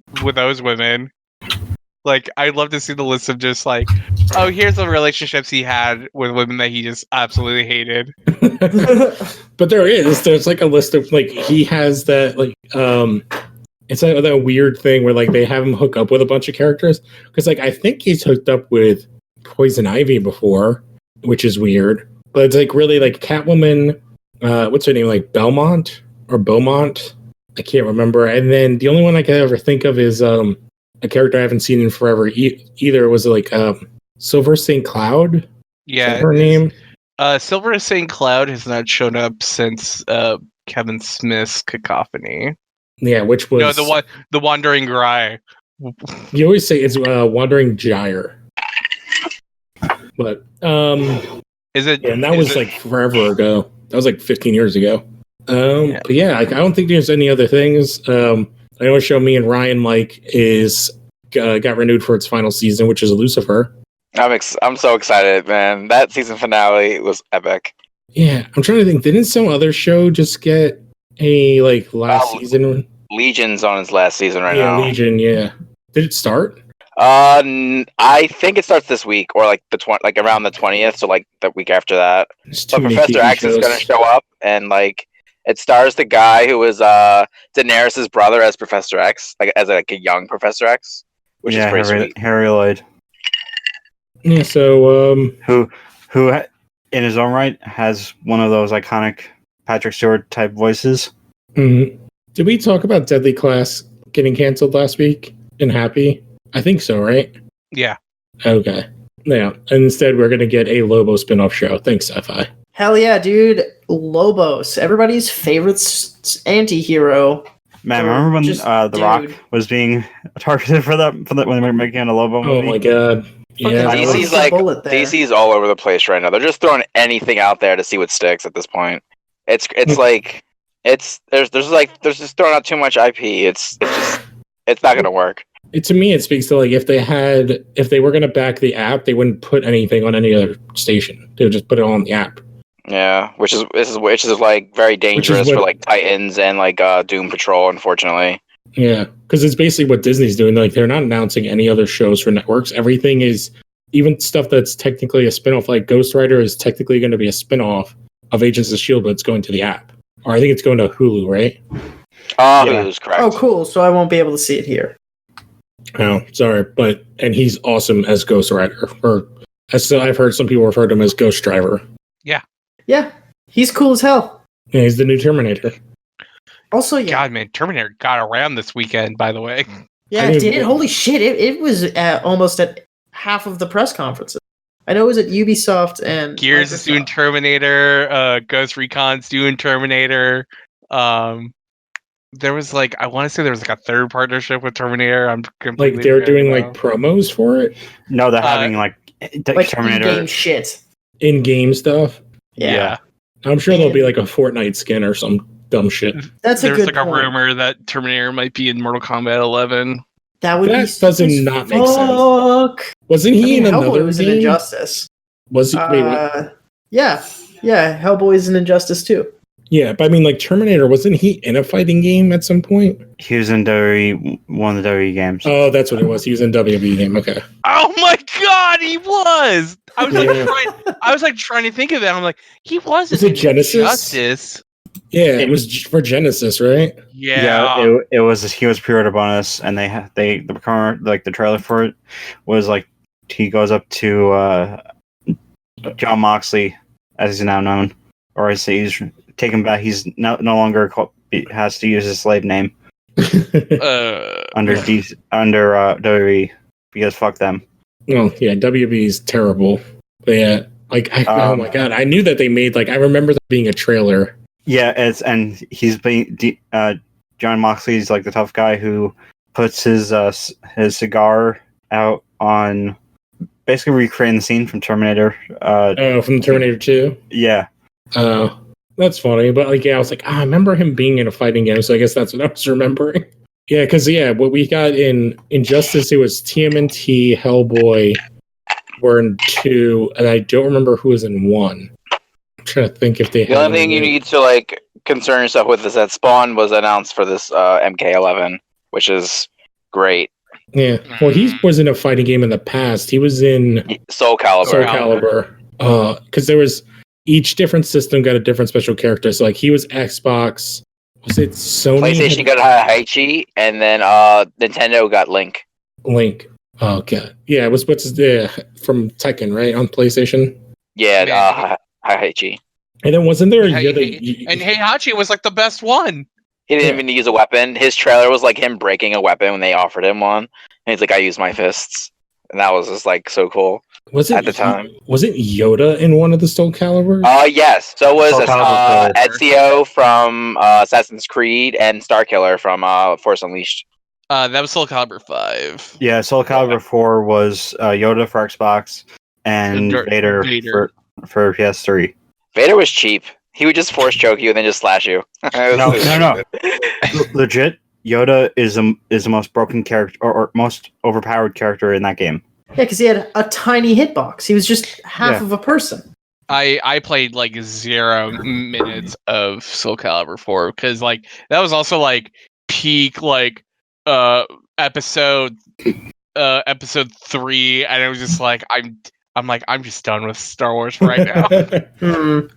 women. Like, I'd love to see the list of just like, oh, here's the relationships he had with women that he just absolutely hated. But there's like a list of like he has that like it's like that weird thing where like they have him hook up with a bunch of characters because like I think he's hooked up with Poison Ivy before, which is weird. But it's like really like Catwoman. What's her name? Like Beaumont? I can't remember. And then the only one I can ever think of is a character I haven't seen in forever either. Was like Silver St. Cloud? Yeah, her name. Silver St. Cloud has not shown up since Kevin Smith's Cacophony. Yeah, which was the Wandering Gry. You always say it's Wandering Gyre, but is it? Yeah, and that was like forever ago. That was like 15 years ago. But yeah, I don't think there's any other things. I know a show me and Ryan like is got renewed for its final season, which is Lucifer. I'm so excited, man. That season finale was epic. Yeah, I'm trying to think. Didn't some other show just get a like last season? Legion's on its last season right now. Yeah, Legion. Yeah. Did it start? I think it starts this week or like like around the 20th, so like the week after that. But Professor X is going to show up, and like it stars the guy who was Daenerys' brother as Professor X, like as like a young Professor X, which is pretty sweet. Harry Lloyd. Yeah. So who in his own right has one of those iconic Patrick Stewart type voices. Mm-hmm. Did we talk about Deadly Class getting canceled last week in Happy? I think so, right? Yeah. Okay. Yeah. And instead, we're going to get a Lobo spin-off show. Thanks, Sci-Fi. Hell yeah, dude. Lobos. Everybody's favorite anti-hero. Man, remember when The Rock was being targeted for that when they were making a Lobo movie? Oh my god. Yeah. DC's all over the place right now. They're just throwing anything out there to see what sticks at this point. It's like they're just throwing out too much IP. It's not gonna work. To me, it speaks to like if they were gonna back the app, they wouldn't put anything on any other station. They would just put it on the app. Yeah, which is like very dangerous for like Titans and like Doom Patrol, unfortunately. Yeah, because it's basically what Disney's doing. Like they're not announcing any other shows for networks. Everything is even stuff that's technically a spinoff. Like Ghost Rider is technically going to be a spinoff of Agents of S.H.I.E.L.D., but it's going to the app. Or I think it's going to Hulu, right? Hulu's correct. Oh, cool. So I won't be able to see it here. Oh, sorry, and he's awesome as Ghost Rider, or as I've heard some people refer to him as Ghost Driver. Yeah, he's cool as hell. Yeah, he's the new Terminator. Also, yeah. God, man, Terminator got around this weekend, by the way. Yeah, it did. Holy shit, it was almost at half of the press conferences. I know it was at Ubisoft and Gears is doing Terminator, Ghost Recon's doing Terminator. There was I want to say there was a third partnership with Terminator. I'm completely they're doing promos for it. No, they're having Terminator in-game shit. In-game stuff. Yeah. I'm sure there'll be like a Fortnite skin or some dumb shit. That's a There's good like point. a rumor that Terminator might be in Mortal Kombat 11. That would That be doesn't not make sense. Wasn't he in Hellboy another was an game? Injustice. Was he? Wait, what? Yeah, Hellboy's an Injustice too. Yeah, but I mean, like Terminator, wasn't he in a fighting game at some point? He was in one of the WWE games. Oh, that's what it was. He was in WWE game. Okay. Oh my god, he was! I was Yeah. trying to think of that. I'm like, he wasn't Was it in Genesis? Injustice. Yeah, it was for Genesis, right? Yeah. It was he was pre-order bonus, and the trailer for it was like he goes up to John Moxley, as he's now known, or as he's taken back. He's no longer has to use his slave name under WWE because fuck them. Oh yeah, WB is terrible. But yeah, like oh my god, I knew that they made like I remember there being a trailer. Yeah, and he's being John Moxley's like the tough guy who puts his cigar out on basically recreating the scene from Terminator. From Terminator 2. Yeah. That's funny. But like, yeah, I was like, I remember him being in a fighting game, so I guess that's what I was remembering. Yeah, because what we got in Injustice, it was TMNT, Hellboy were in 2, and I don't remember who was in 1. I'm trying to think if they. The only thing you need to like concern yourself with is that Spawn was announced for this MK11, which is great. Yeah, well, he was in a fighting game in the past. He was in Soul Calibur. Soul Calibur. Because there was each different system got a different special character. So like he was Xbox. Was it Sony? PlayStation got Haichi, and then Nintendo got Link. Link. Oh god. Yeah, it was from Tekken, right? On PlayStation. Yeah, Haichi. And then wasn't there a and Heihachi was like the best one. He didn't even use a weapon. His trailer was like him breaking a weapon when they offered him one. And he's like, I use my fists. And that was just like so cool. Was it at the time? Was it Yoda in one of the Soul Caliburs? Yes. So was Soul Ezio from Assassin's Creed and Starkiller from Force Unleashed. That was Soul Calibur 5. Yeah, Soul Calibur 4 was Yoda for Xbox and Vader. For PS3. Vader was cheap. He would just force choke you and then just slash you. No. Legit, Yoda is the most broken character or most overpowered character in that game. Yeah, because he had a tiny hitbox. He was just half of a person. I played like 0 minutes of Soul Calibur 4 because like that was also like peak like episode 3, and it was just like I'm just done with Star Wars right now.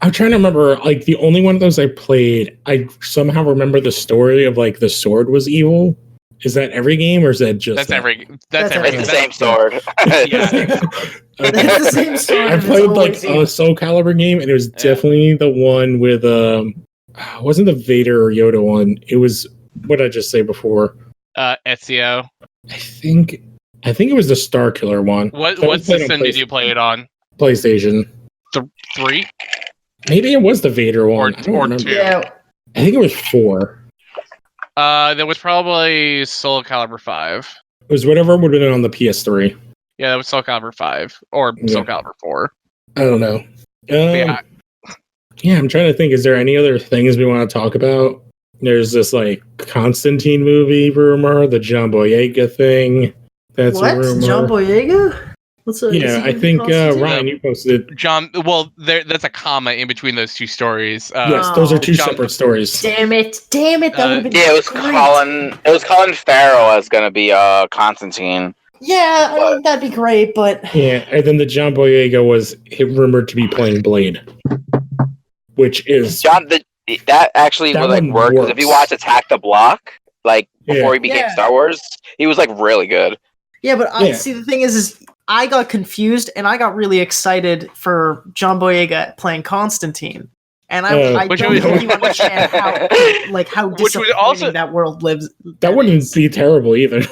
I'm trying to remember, like, the only one of those I played, I somehow remember the story of, like, the sword was evil. Is that every game, or is that just... That's every It's the same sword. Yeah. It's the same sword. I played, like, a Soul Calibur game, and it was definitely the one with, it wasn't the Vader or Yoda one. It was, what did I just say before? Ezio. I think it was the Starkiller one. What system did you play it on? PlayStation. 3? Maybe it was the Vader one. Or 2. Yeah. I think it was 4. That was probably Soul Calibur 5. It was whatever would have been on the PS3. Yeah, that was Soul Calibur 5 or Soul Calibur 4. I don't know. Yeah, I'm trying to think. Is there any other things we want to talk about? There's this like Constantine movie rumor, the John Boyega thing. That's what? a rumor. John Boyega? I think Ryan, you posted John. Well, that's a comma in between those two stories. Yes, those are two separate stories. Damn it! That would have been it was great. It was Colin Farrell as gonna be Constantine. Yeah, I mean, that'd be great, but yeah, and then the John Boyega was rumored to be playing Blade, which is that actually would like work because if you watch Attack the Block, like before he became Star Wars, he was like really good. Yeah, but I see the thing is I got confused and I got really excited for John Boyega playing Constantine. And I don't think you understand how disappointing that world lives. That wouldn't be terrible either.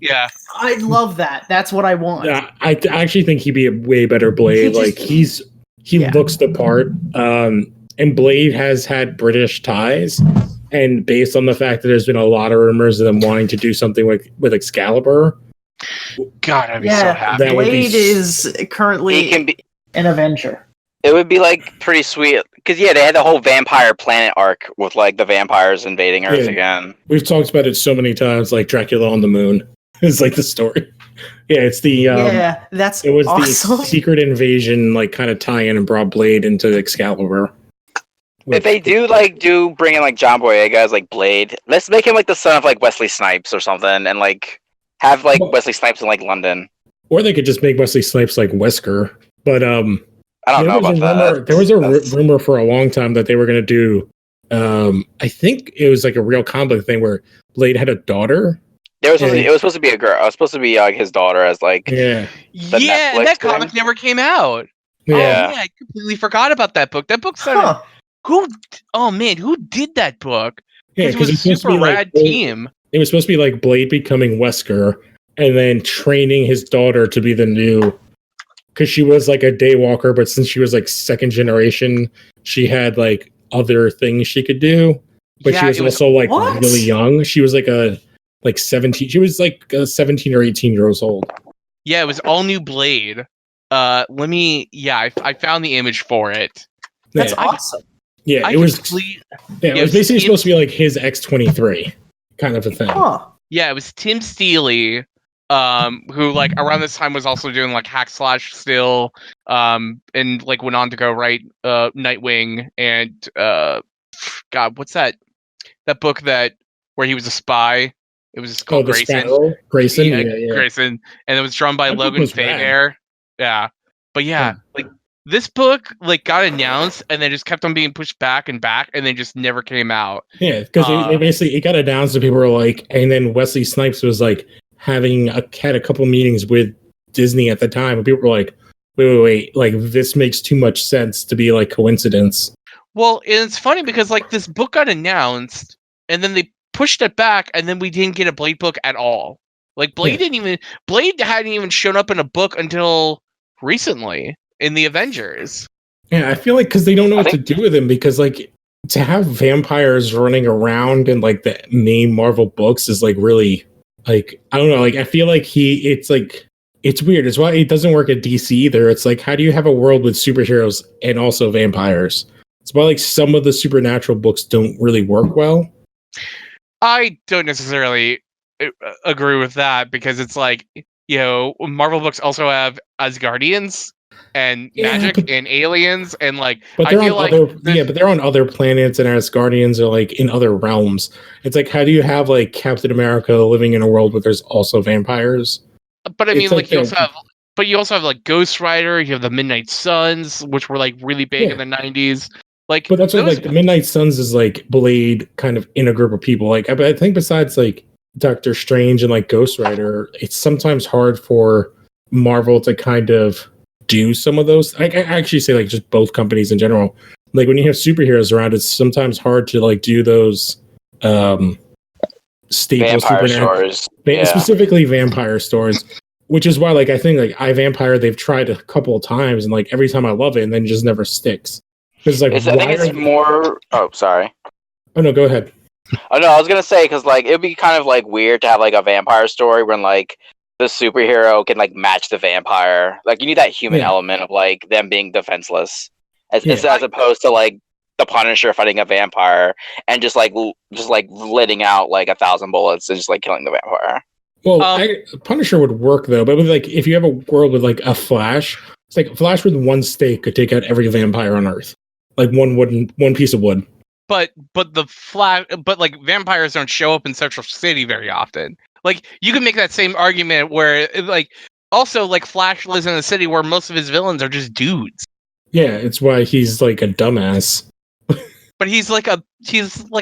Yeah. I love that. That's what I want. Yeah, I actually think he'd be a way better Blade. He looks the part. And Blade has had British ties. And based on the fact that there's been a lot of rumors of them wanting to do something with Excalibur. God, I'd be so happy. Blade is currently an Avenger. It would be like pretty sweet because they had the whole vampire planet arc with like the vampires invading Earth again. We've talked about it so many times, like Dracula on the Moon is like the story. Yeah, it's the that's it was awesome. the secret invasion, like kind of tie-in and brought Blade into Excalibur. If they do bring in like John Boyega as like Blade, let's make him like the son of like Wesley Snipes or something, and like have like Wesley Snipes in like London. Or they could just make Wesley Snipes like Wesker. But I don't know about that. There was a rumor for a long time that they were going to do. I think it was like a real comic thing where Blade had a daughter. It was supposed to be a girl. It was supposed to be like his daughter as like and that comic never came out. Yeah. Oh, yeah, I completely forgot about that book. That book started. Who did that book? Yeah, it was a super rad team. It was supposed to be like Blade becoming Wesker and then training his daughter to be the new, because she was like a daywalker, but since she was like second generation, she had like other things she could do. But she was also like really young. She was like 17. She was like 17 or 18 years old. Yeah, it was all new Blade. I found the image for it. That's awesome. Yeah, it was basically supposed to be like his X-23 kind of a thing. Yeah, it was Tim Steele, who like around this time was also doing like Hack Slash still, and like went on to go write Nightwing and God, what's that book where he was a spy? It was called Grayson. Grayson, Grayson, and it was drawn by Logan Faber. Yeah, but like this book like got announced and then just kept on being pushed back and then just never came out. Yeah, because they basically it got announced and people were like, and then Wesley Snipes was like had a couple meetings with Disney at the time, and people were like, wait, like this makes too much sense to be like coincidence. Well, it's funny because like this book got announced and then they pushed it back, and then we didn't get a Blade book at all. Like Blade hadn't even shown up in a book until recently in the Avengers. Yeah, I feel like because they don't know what to do with him, because like to have vampires running around in like the main Marvel books is like really like, I don't know, like I feel like it's weird. It's why it doesn't work at DC either. It's like, how do you have a world with superheroes and also vampires? It's why like some of the supernatural books don't really work well. I don't necessarily agree with that, because it's like, Marvel books also have Asgardians and magic and aliens, and like, but they're on other planets, and Asgardians are like in other realms. It's like, how do you have like Captain America living in a world where there's also vampires? But I mean, like you also have like Ghost Rider. You have the Midnight Suns, which were like really big in the 90s. Like, but that's what like the Midnight Suns is like Blade kind of in a group of people. Like, I think besides like Doctor Strange and like Ghost Rider, it's sometimes hard for Marvel to kind of do some of those. I actually say like just both companies in general. Like when you have superheroes around, it's sometimes hard to like do those staple vampire stories, specifically vampire stories. Which is why like I think like iVampire they've tried a couple of times, and like every time I love it, and then it just never sticks. Like, I think it's more. Oh, sorry. Oh no, go ahead. Oh no, I was gonna say because like it'd be kind of like weird to have like a vampire story when like the superhero can like match the vampire. Like you need that human element of like them being defenseless, as opposed to like the Punisher fighting a vampire and just letting out like 1,000 bullets and just like killing the vampire. Well, Punisher would work though, but with like if you have a world with like a Flash, it's like Flash with one stake could take out every vampire on Earth. Like one piece of wood. But like vampires don't show up in Central City very often. Like you can make that same argument where like also like Flash lives in a city where most of his villains are just dudes. Yeah, it's why he's like a dumbass. But he's like a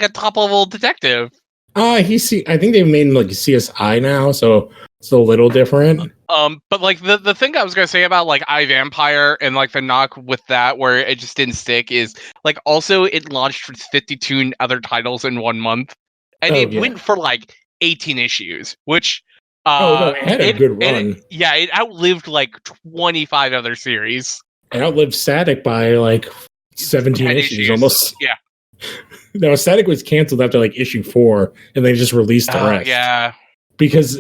top level detective. I think they've made him like CSI now, so it's a little different. But like the thing I was gonna say about like iVampire and like the knock with that where it just didn't stick is like also it launched with 52 other titles in 1 month, and it went for like 18 issues, which it had a good run. It outlived like 25 other series. It outlived Static by like 17 issues almost. Yeah. No, Static was canceled after like issue 4, and they just released the rest. Yeah. Because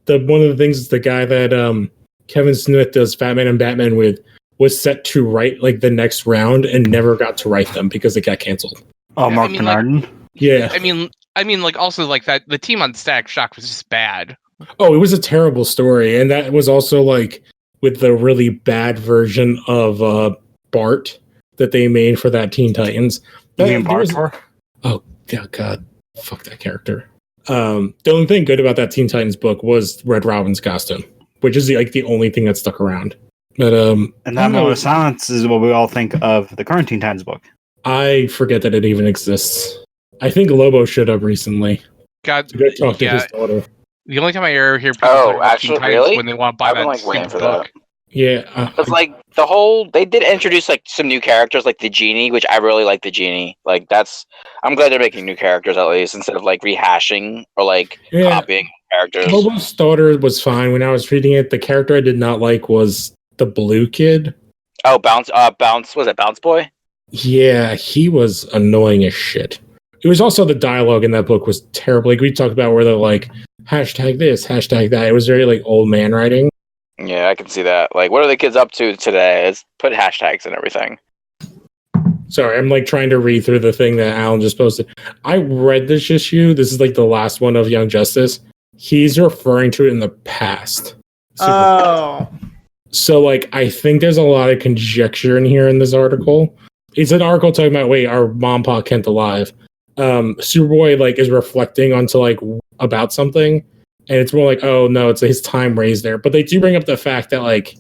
one of the things is the guy that Kevin Smith does Batman and Batman with was set to write like the next round and never got to write them because it got canceled. Oh, Yeah, Mark I mean, like- Bernardin. Yeah. I mean, like also like that the team on Static Shock was just bad. Oh, it was a terrible story, and that was also like with the really bad version of Bart that they made for that Teen Titans. You mean There was- Bartor? Oh yeah, God, fuck that character. The only thing good about that Teen Titans book was Red Robin's costume, which is the only thing that stuck around. But And I that don't know. moment of silence is what we all think of the current Teen Titans book. I forget that it even exists. I think Lobo showed up recently God, to go talk to yeah. his daughter. The only time I ever hear people Oh, talk about actually, Teen Titans really? when they want to buy I've been, that like, waiting stupid for that. book. Yeah, It's like they did introduce like some new characters, like the genie, which I really like the genie. Like I'm glad they're making new characters at least instead of like rehashing or like Yeah. copying characters. Lobo's daughter was fine. When I was reading it, the character I did not like was the blue kid. Oh, Bounce, was it Bounce Boy? Yeah, he was annoying as shit. It was also the dialogue in that book was terrible. Like we talked about where they're like, hashtag this, hashtag that. It was very like old man writing. Yeah, I can see that. Like, what are the kids up to today? It's put hashtags and everything. Sorry, I'm like trying to read through the thing that Alan just posted. I read this issue. This is like the last one of Young Justice. He's referring to it in the past. Oh. So, like, I think there's a lot of conjecture in here in this article. It's an article talking about, wait, are Mom, Pa, Kent alive? Superboy, like, is reflecting onto, like, about something. And it's more like, oh, no, it's his time raised there. But they do bring up the fact that, like,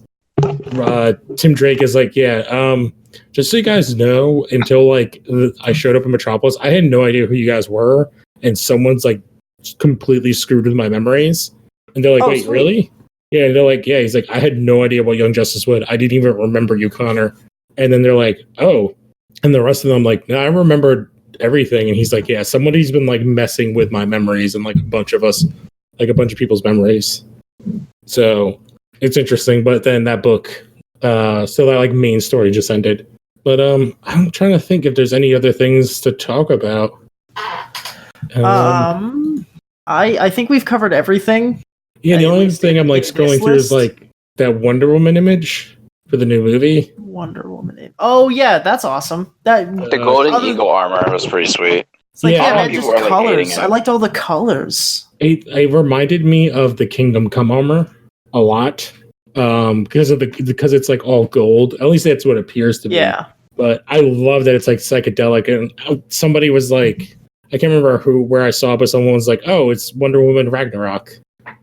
Tim Drake is like, yeah, just so you guys know, until, like, I showed up in Metropolis, I had no idea who you guys were. And someone's, like, completely screwed with my memories. And they're like, Oh, wait, sweet. really? Yeah, and they're like, yeah, he's like, I had no idea what Young Justice would. I didn't even remember you, Connor. And then they're like, oh. And the rest of them like, no, I remembered everything. And he's like, yeah, somebody's been like messing with my memories and like a bunch of people's memories. So it's interesting. But then that book, so that like main story just ended. But I'm trying to think if there's any other things to talk about. I think we've covered everything. Yeah, the At only least thing I'm like in this scrolling through is list. like that Wonder Woman image for the new movie. Wonder Woman. Oh yeah, that's awesome. That The Golden other- Eagle armor was pretty sweet. it's like Yeah, yeah, a lot man, of just people are, like, hating colors. it. I liked all the colors. It reminded me of the Kingdom Come armor a lot because it's like all gold. At least that's what it appears to be. Yeah. But I love that it's like psychedelic. And somebody was like, I can't remember where I saw it, but someone was like, "Oh, it's Wonder Woman Ragnarok."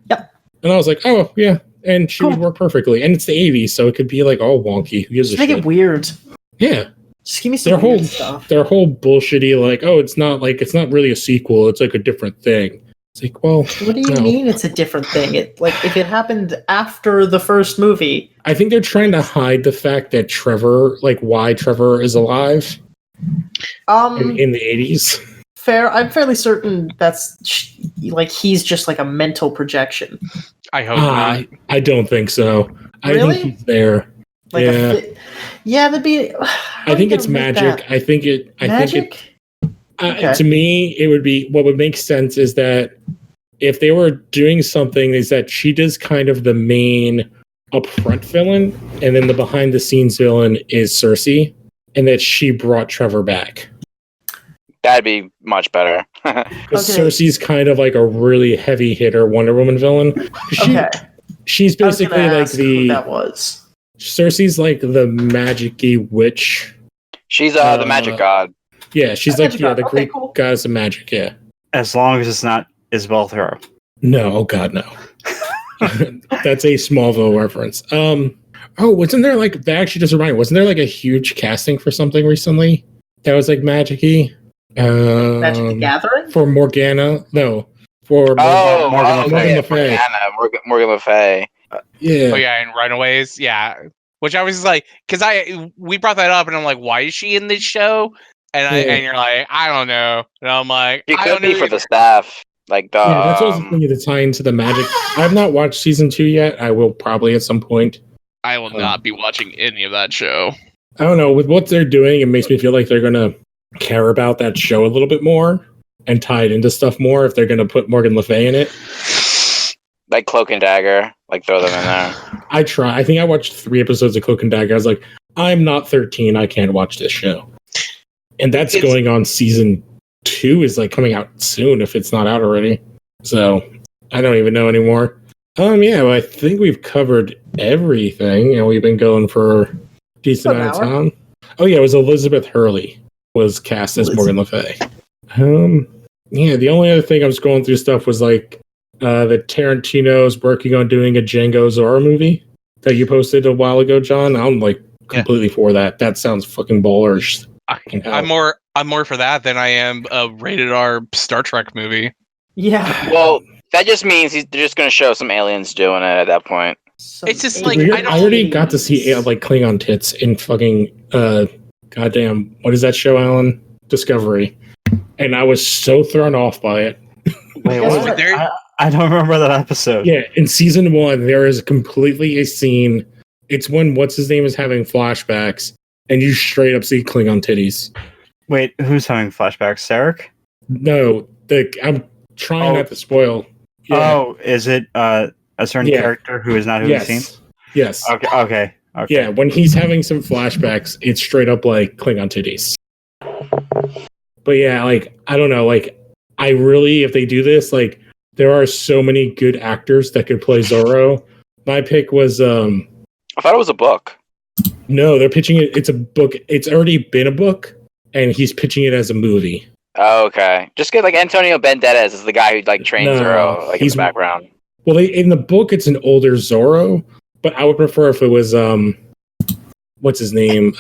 Yep. And I was like, "Oh yeah," and she would Cool. work perfectly. And it's the '80s, so it could be like all wonky. Who gives a Just make shit? it weird. Yeah. Just give me Their some whole weird stuff. bullshitty like, oh, it's not really a sequel. It's like a different thing. It's like, well, What do you no. mean it's a different thing? It like if it happened after the first movie. I think they're trying to hide the fact that Trevor, like why Trevor is alive in the 80s. Fair. I'm fairly certain that's like he's just like a mental projection. I hope not. I don't think so. I Really? think he's there. Like Yeah. yeah, that'd be. I think it's magic. I think it. Magic. Okay. To me, it would be what would make sense is that if they were doing something, is that she does kind of the main upfront villain, and then the behind the scenes villain is Cersei, and that she brought Trevor back. That'd be much better. Because Okay. Cersei's kind of like a really heavy hitter Wonder Woman villain. Okay. She's I was gonna basically like ask who the that was. Cersei's like the magic-y witch. She's the magic god. Yeah, she's The like magic the god. Okay, Greek cool. goddess of magic. Yeah. As long as it's not Isabel Thoreau. No, oh god, no. That's a Smallville reference. Oh, wasn't there like that actually just reminded me, wasn't there like a huge casting for something recently that was like magic-y? Magic the Gathering. For Morgana. No. For Oh, Morgan okay. Le Fay. Morgan Le Fay. Yeah. Oh yeah, and Runaways, yeah. Which I was just like, because we brought that up, and I'm like, why is she in this show? And you're like, I don't know. And I'm like, She I could don't be know for the either. staff. Like the Yeah, that's what I was thinking to tie into the magic. I've not watched season 2 yet. I will probably at some point. I will not be watching any of that show. I don't know. With what they're doing, it makes me feel like they're going to care about that show a little bit more and tie it into stuff more if they're going to put Morgan Le Fay in it. Like Cloak and Dagger, like throw them in there. I try. I think I watched 3 episodes of Cloak and Dagger. I was like, I'm not 13. I can't watch this show. And that's going on season 2 is like coming out soon if it's not out already. So I don't even know anymore. Yeah, well, I think we've covered everything, and we've been going for a decent amount of time. Oh yeah, it was Elizabeth Hurley was cast as Morgan Le Fay. Yeah, the only other thing I was going through stuff was like that Tarantino's working on doing a Django Zorro movie that you posted a while ago, John. I'm like completely for that. That sounds fucking ballers. I'm more for that than I am a rated R Star Trek movie. Yeah. Well, that just means they're just going to show some aliens doing it at that point. It's just like I already got to see like Klingon tits in fucking goddamn, what is that show, Alan? Discovery. And I was so thrown off by it. Wait, what? I don't remember that episode. Yeah, in season 1, there is completely a scene. It's when what's his name is having flashbacks, and you straight up see Klingon titties. Wait, who's having flashbacks? Sarek? No, I'm trying not to spoil. Yeah. Oh, is it a certain character who is not who we've seen? Yes. Okay. Yeah, when he's having some flashbacks, it's straight up like Klingon titties. But yeah, like, I don't know, like, I really, if they do this, like, there are so many good actors that could play Zorro. My pick was, I thought it was a book. No, they're pitching it, it's a book, it's already been a book, and he's pitching it as a movie. Oh, okay. Just get, like, Antonio Banderas is the guy who, like, trained Zorro, like, in the background. Well, in the book, it's an older Zorro, but I would prefer if it was, what's his name?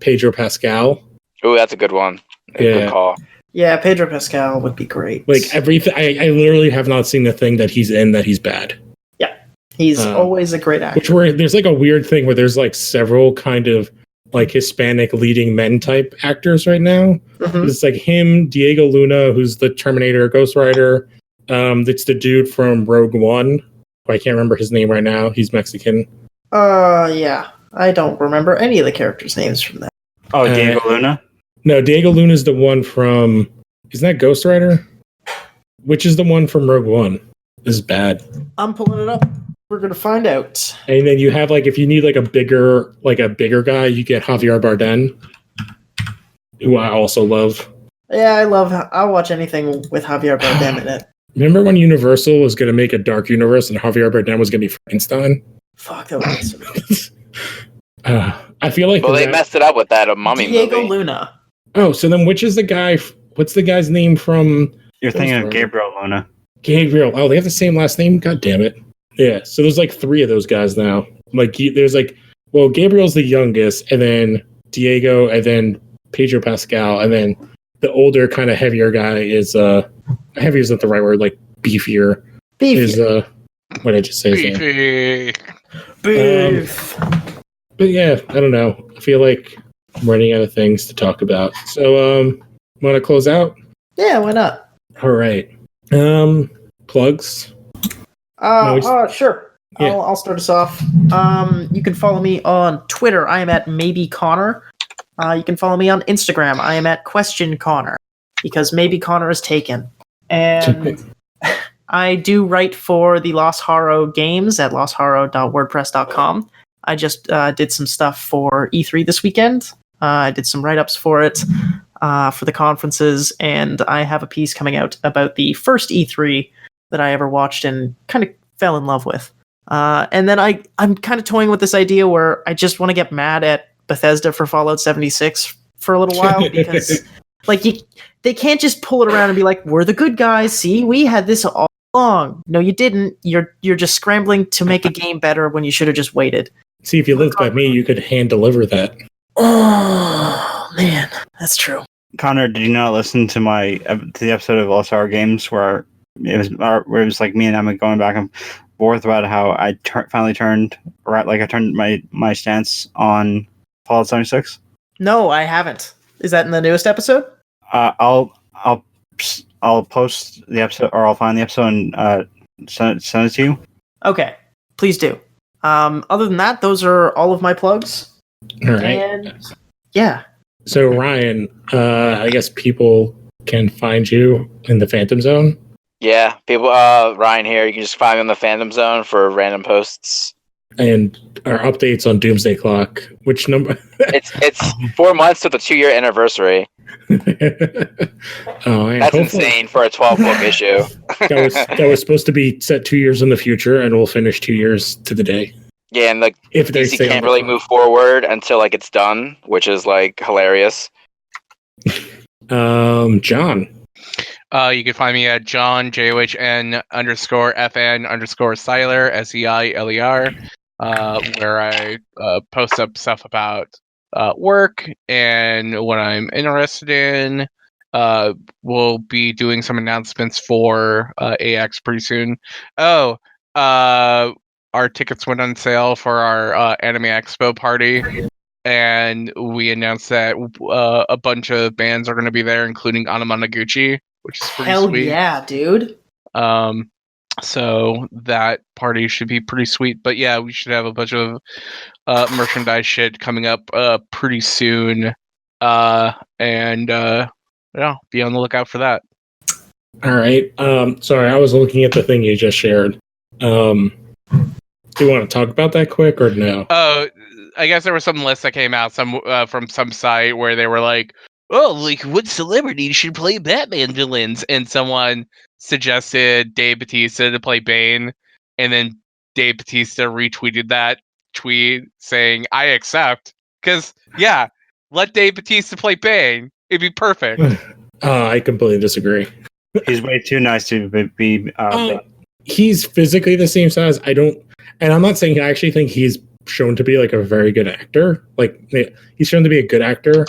Pedro Pascal. Ooh, that's a good one. Good call. Yeah, Pedro Pascal would be great. Like, everything, I literally have not seen the thing that he's in that he's bad. Yeah, he's always a great actor. There's, like, a weird thing where there's, like, several kind of, like, Hispanic leading men type actors right now. Mm-hmm. It's, like, him, Diego Luna, who's the Terminator Ghost Rider. It's the dude from Rogue One. I can't remember his name right now. He's Mexican. Yeah. I don't remember any of the characters' names from that. Oh, Diego Luna? No, Diego Luna is the one from... Isn't that Ghost Rider? Which is the one from Rogue One? This is bad. I'm pulling it up. We're going to find out. And then you have, like, if you need, like, a bigger guy, you get Javier Bardem, who I also love. Yeah, I'll watch anything with Javier Bardem in it. Remember when Universal was going to make a dark universe and Javier Bardem was going to be Frankenstein? Fuck, that was I feel like... Well, they messed it up with that mummy Diego movie. Luna. Oh, so then which is the guy... What's the guy's name from... You're thinking of Gabriel Luna. Gabriel. Oh, they have the same last name? God damn it. Yeah, so there's like 3 of those guys now. Like, there's like... Well, Gabriel's the youngest, and then Diego, and then Pedro Pascal, and then the older, kind of heavier guy is... Heavier is not the right word, like beefier. Is, what did I just say? Beefy. Beef. But yeah, I don't know. I feel like I'm running out of things to talk about. So, want to close out? Yeah, why not? All right. Plugs? Sure. Yeah. I'll start us off. You can follow me on Twitter. I am at Maybe Connor. You can follow me on Instagram. I am at Question Connor, because maybe Connor is taken. And I do write for the Los Haro games at losharo.wordpress.com. I just did some stuff for E3 this weekend. I did some write-ups for it for the conferences, and I have a piece coming out about the first E3 that I ever watched and kind of fell in love with. And then I'm kind of toying with this idea where I just want to get mad at Bethesda for Fallout 76 for a little while, because like they can't just pull it around and be like, we're the good guys. See, we had this all along. No, you didn't. You're just scrambling to make a game better when you should have just waited. See, if you lived by me, you could hand deliver that. Oh man, that's true. Connor, did you not listen to the episode of All Star Games where it was like me and Emma going back and forth about how I finally turned right, like I turned my stance on Fallout 76? No, I haven't. Is that in the newest episode? I'll post the episode, or I'll find the episode and send it to you. Okay, please do. Other than that, those are all of my plugs. All right. And yeah. So Ryan, I guess people can find you in the Phantom Zone. Yeah, people. Ryan here. You can just find me on the Fandom Zone for random posts. And our updates on Doomsday Clock. Which number? It's 4 months to the 2-year anniversary. Oh, man. That's insane for a 12-book issue. that was supposed to be set 2 years in the future, and we'll finish 2 years to the day. Yeah, and like If they DC stay on can't the really clock. move forward until like it's done, which is like hilarious. John. You can find me at John JOHN_FN_Seiler SEILER, where I post up stuff about work and what I'm interested in. We'll be doing some announcements for AX pretty soon. Oh, our tickets went on sale for our Anime Expo party, and we announced that a bunch of bands are going to be there, including Anamanaguchi, which is pretty Hell sweet. yeah, dude. So that party should be pretty sweet. But yeah, we should have a bunch of merchandise shit coming up pretty soon. And yeah, be on the lookout for that. All right. Sorry, I was looking at the thing you just shared. Do you want to talk about that quick or no? Oh, I guess there was some list that came out from some site where they were like, "Oh, like what celebrity should play Batman villains?" And someone suggested Dave Bautista to play Bane, and then Dave Bautista retweeted that tweet saying, "I accept." Because yeah, let Dave Bautista play Bane. It'd be perfect. I completely disagree. He's way too nice to be. He's physically the same size. And I'm not saying I actually think he's shown to be like a very good actor. Like he's shown to be a good actor.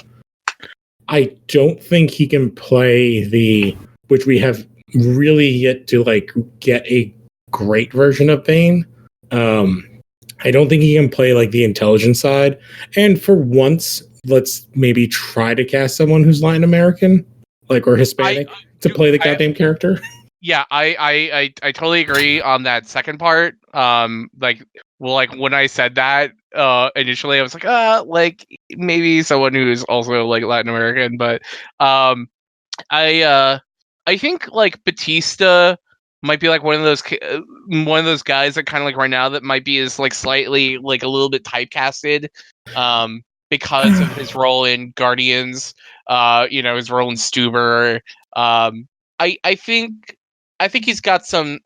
I don't think he can play which we have really yet to like get a great version of Bane. I don't think he can play like the intelligent side. And for once, let's maybe try to cast someone who's Latin American, like or Hispanic, to play the goddamn character. Yeah, I totally agree on that second part. Like when I said that initially, I was like maybe someone who's also like Latin American, but I think like Batista might be like one of those guys that kind of like right now that might be is like slightly like a little bit typecasted because of his role in Guardians, his role in Stuber. I think he's got some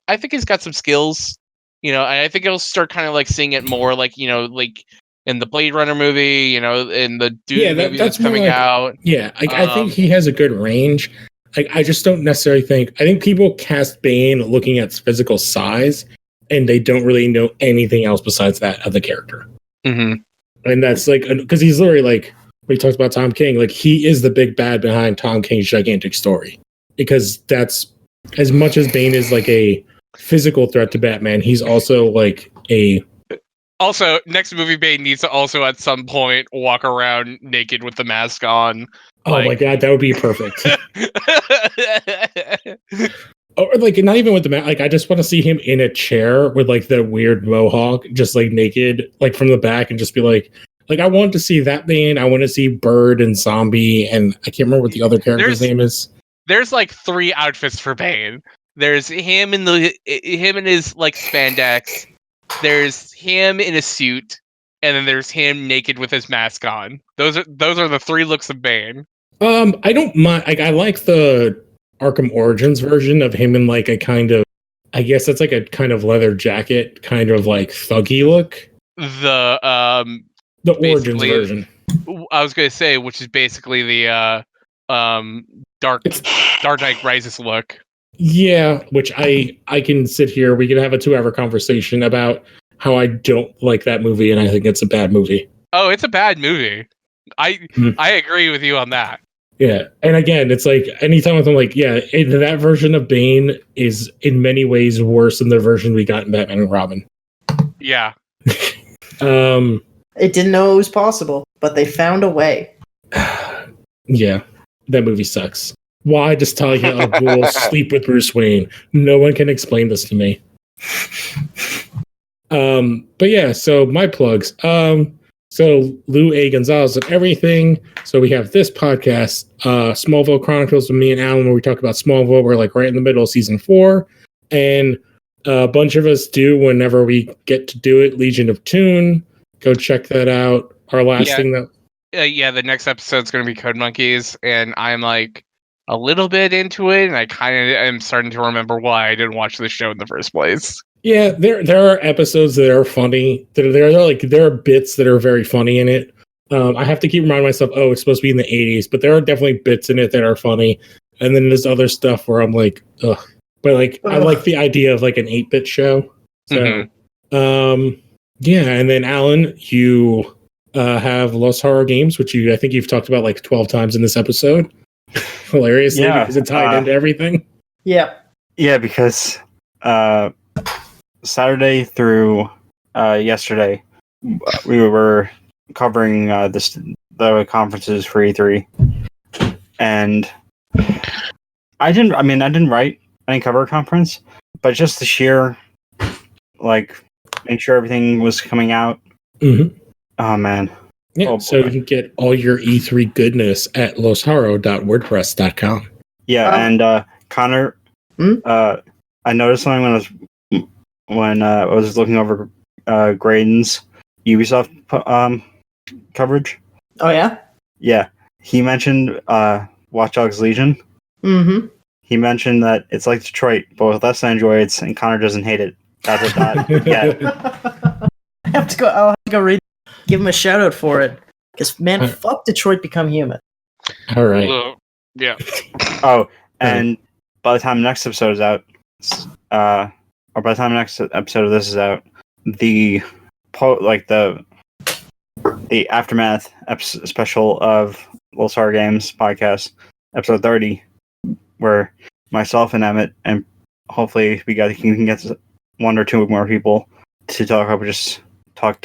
skills, and I think he'll start kind of like seeing it more like, like in the Blade Runner movie, in the Dune movie that's coming out. Yeah, I think he has a good range. I just don't necessarily think. I think people cast Bane looking at physical size, and they don't really know anything else besides that of the character. Mm-hmm. And that's like because he's literally like when he talks about Tom King, like he is the big bad behind Tom King's gigantic story. Because that's as much as Bane is like a physical threat to Batman, he's also like a. Also, next movie Bane needs to also at some point walk around naked with the mask on. Oh my god, that would be perfect. Or like not even with the mask. Like I just want to see him in a chair with like the weird mohawk, just like naked, like from the back, and just be like I want to see that Bane. I want to see Bird and Zombie, and I can't remember what the other character's name is. There's like 3 outfits for Bane. There's him in his like spandex. There's him in a suit, and then there's him naked with his mask on. Those are the 3 looks of Bane. I don't mind. Like I like the Arkham Origins version of him in like a kind of, I guess that's like a kind of leather jacket, kind of like thuggy look. The Origins version. I was gonna say, which is basically the Dark Knight Rises look. Yeah, which I can sit here. We can have a 2-hour conversation about how I don't like that movie, and I think it's a bad movie. Oh, it's a bad movie. I agree with you on that. Yeah, and again, it's like anytime I'm like, yeah, that version of Bane is in many ways worse than the version we got in Batman and Robin. Yeah. It didn't know it was possible, but they found a way. Yeah, that movie sucks. Why does Talia al Ghul sleep with Bruce Wayne? No one can explain this to me. But yeah, so my plugs. So Lou A. Gonzalez of everything. So we have this podcast, Smallville Chronicles with me and Alan, where we talk about Smallville. We're like right in the middle of season 4. And a bunch of us do whenever we get to do it, Legion of Toon. Go check that out. Our last thing that... the next episode's going to be Code Monkeys, and I'm like a little bit into it, and I kind of am starting to remember why I didn't watch the show in the first place. Yeah, there are episodes that are funny. There are bits that are very funny in it. I have to keep reminding myself, it's supposed to be in the 80s, but there are definitely bits in it that are funny. And then there's other stuff where I'm like, ugh. But like, I like the idea of like an 8-bit show. So, yeah. And then Alan, you have Lost Horror Games, which I think you've talked about like 12 times in this episode. Hilariously, because it tied into everything. Yeah. Yeah, because Saturday through yesterday, we were covering the conferences for E3, and I didn't write any cover a conference, but just the sheer make sure everything was coming out. Mm-hmm. Oh man. Yeah, so you can get all your E3 goodness at losharo.wordpress.com. Yeah, and Connor, I noticed something when I was looking over Graydon's Ubisoft coverage. Oh yeah? Yeah. He mentioned Watch Dogs Legion. Mm-hmm. He mentioned that it's like Detroit, but with less androids, and Connor doesn't hate it. I'll have to go read, give him a shout out for it. Because man, fuck Detroit Become Human. All right. Yeah. Oh, and by the time the next episode is out, or by the time the next episode of this is out, the aftermath special of Little Star Games podcast, episode 30, where myself and Emmett, and hopefully we can get one or two more people to talk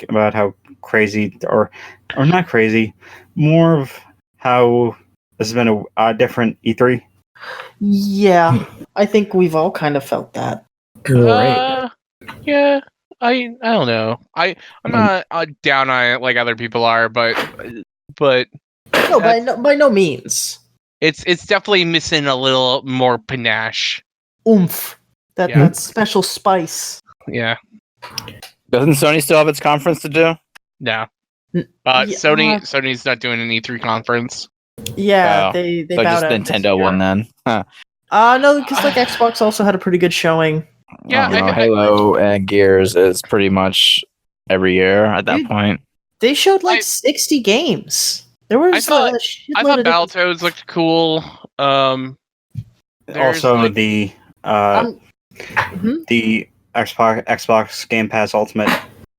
about how crazy or not crazy, more of how this has been a different E3. Yeah, I think we've all kind of felt that. Right. Yeah, I don't know. I'm not down on it like other people are, but no, by no means. It's definitely missing a little more panache, oomph. That special spice. Yeah. Doesn't Sony still have its conference to do? No. Sony's not doing an E3 conference. Yeah, Oh. they So bowed just out Nintendo one then. Huh. No, because Xbox also had a pretty good showing. Yeah, Halo and Gears is pretty much every year at that point. They showed 60 games. There was I thought Battletoads looked cool. Also, the Xbox Game Pass Ultimate.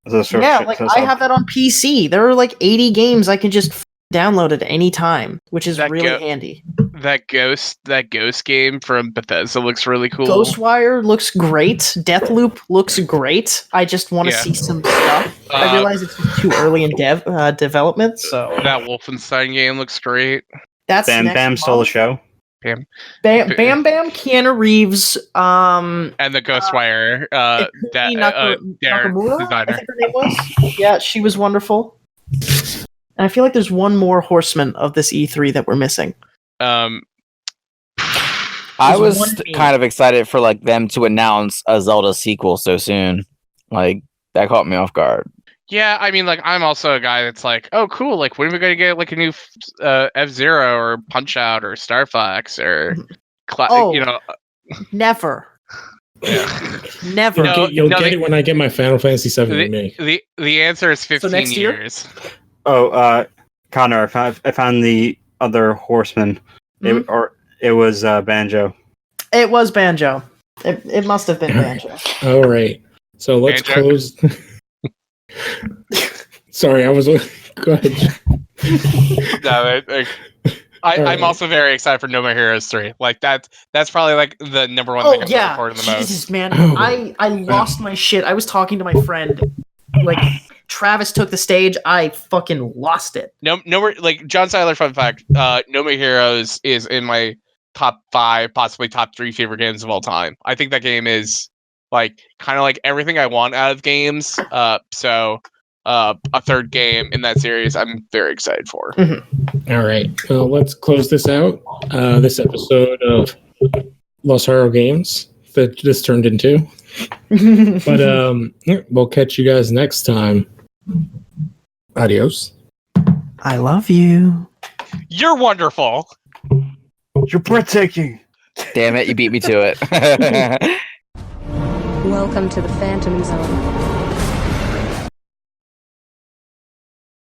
I have that on PC. There are 80 games I can just download at any time, which is really handy. That ghost game from Bethesda looks really cool. Ghostwire looks great. Deathloop looks great. I just want to see some stuff. I realize it's too early in development. So that Wolfenstein game looks great. That's Bam Bam stole the show. Bam Keanu Reeves, and the Ghostwire Nakamura, designer. I think her name was. Yeah, she was wonderful. And I feel like there's one more horseman of this E3 that we're missing. I was kind of excited for them to announce a Zelda sequel so soon. That caught me off guard. Yeah, I mean, I'm also a guy that's oh, cool. When are we going to get a new F-Zero or Punch-Out or Star Fox or, never. Yeah. Never. You'll get it when I get my Final Fantasy VII remake. The answer is 15 next years. Oh, Connor, I found the other horseman. It was Banjo. It was Banjo. It must have been Banjo. All right. So let's close. Sorry, I was. Go ahead. No, I'm also very excited for No More Heroes 3. That's probably the number one thing I'm looking forward to the most. Jesus, man. I lost my shit. I was talking to my friend. Travis took the stage. I fucking lost it. No more. John Seiler, fun fact. No More Heroes is in my top 5, possibly top 3 favorite games of all time. I think that game is kind of everything I want out of games. So a third game in that series, I'm very excited for. All right. Well, let's close this out. This episode of Lost Horror Games that this turned into. But we'll catch you guys next time. Adios. I love you. You're wonderful. You're breathtaking. Damn it, you beat me to it. Welcome to the Phantom Zone.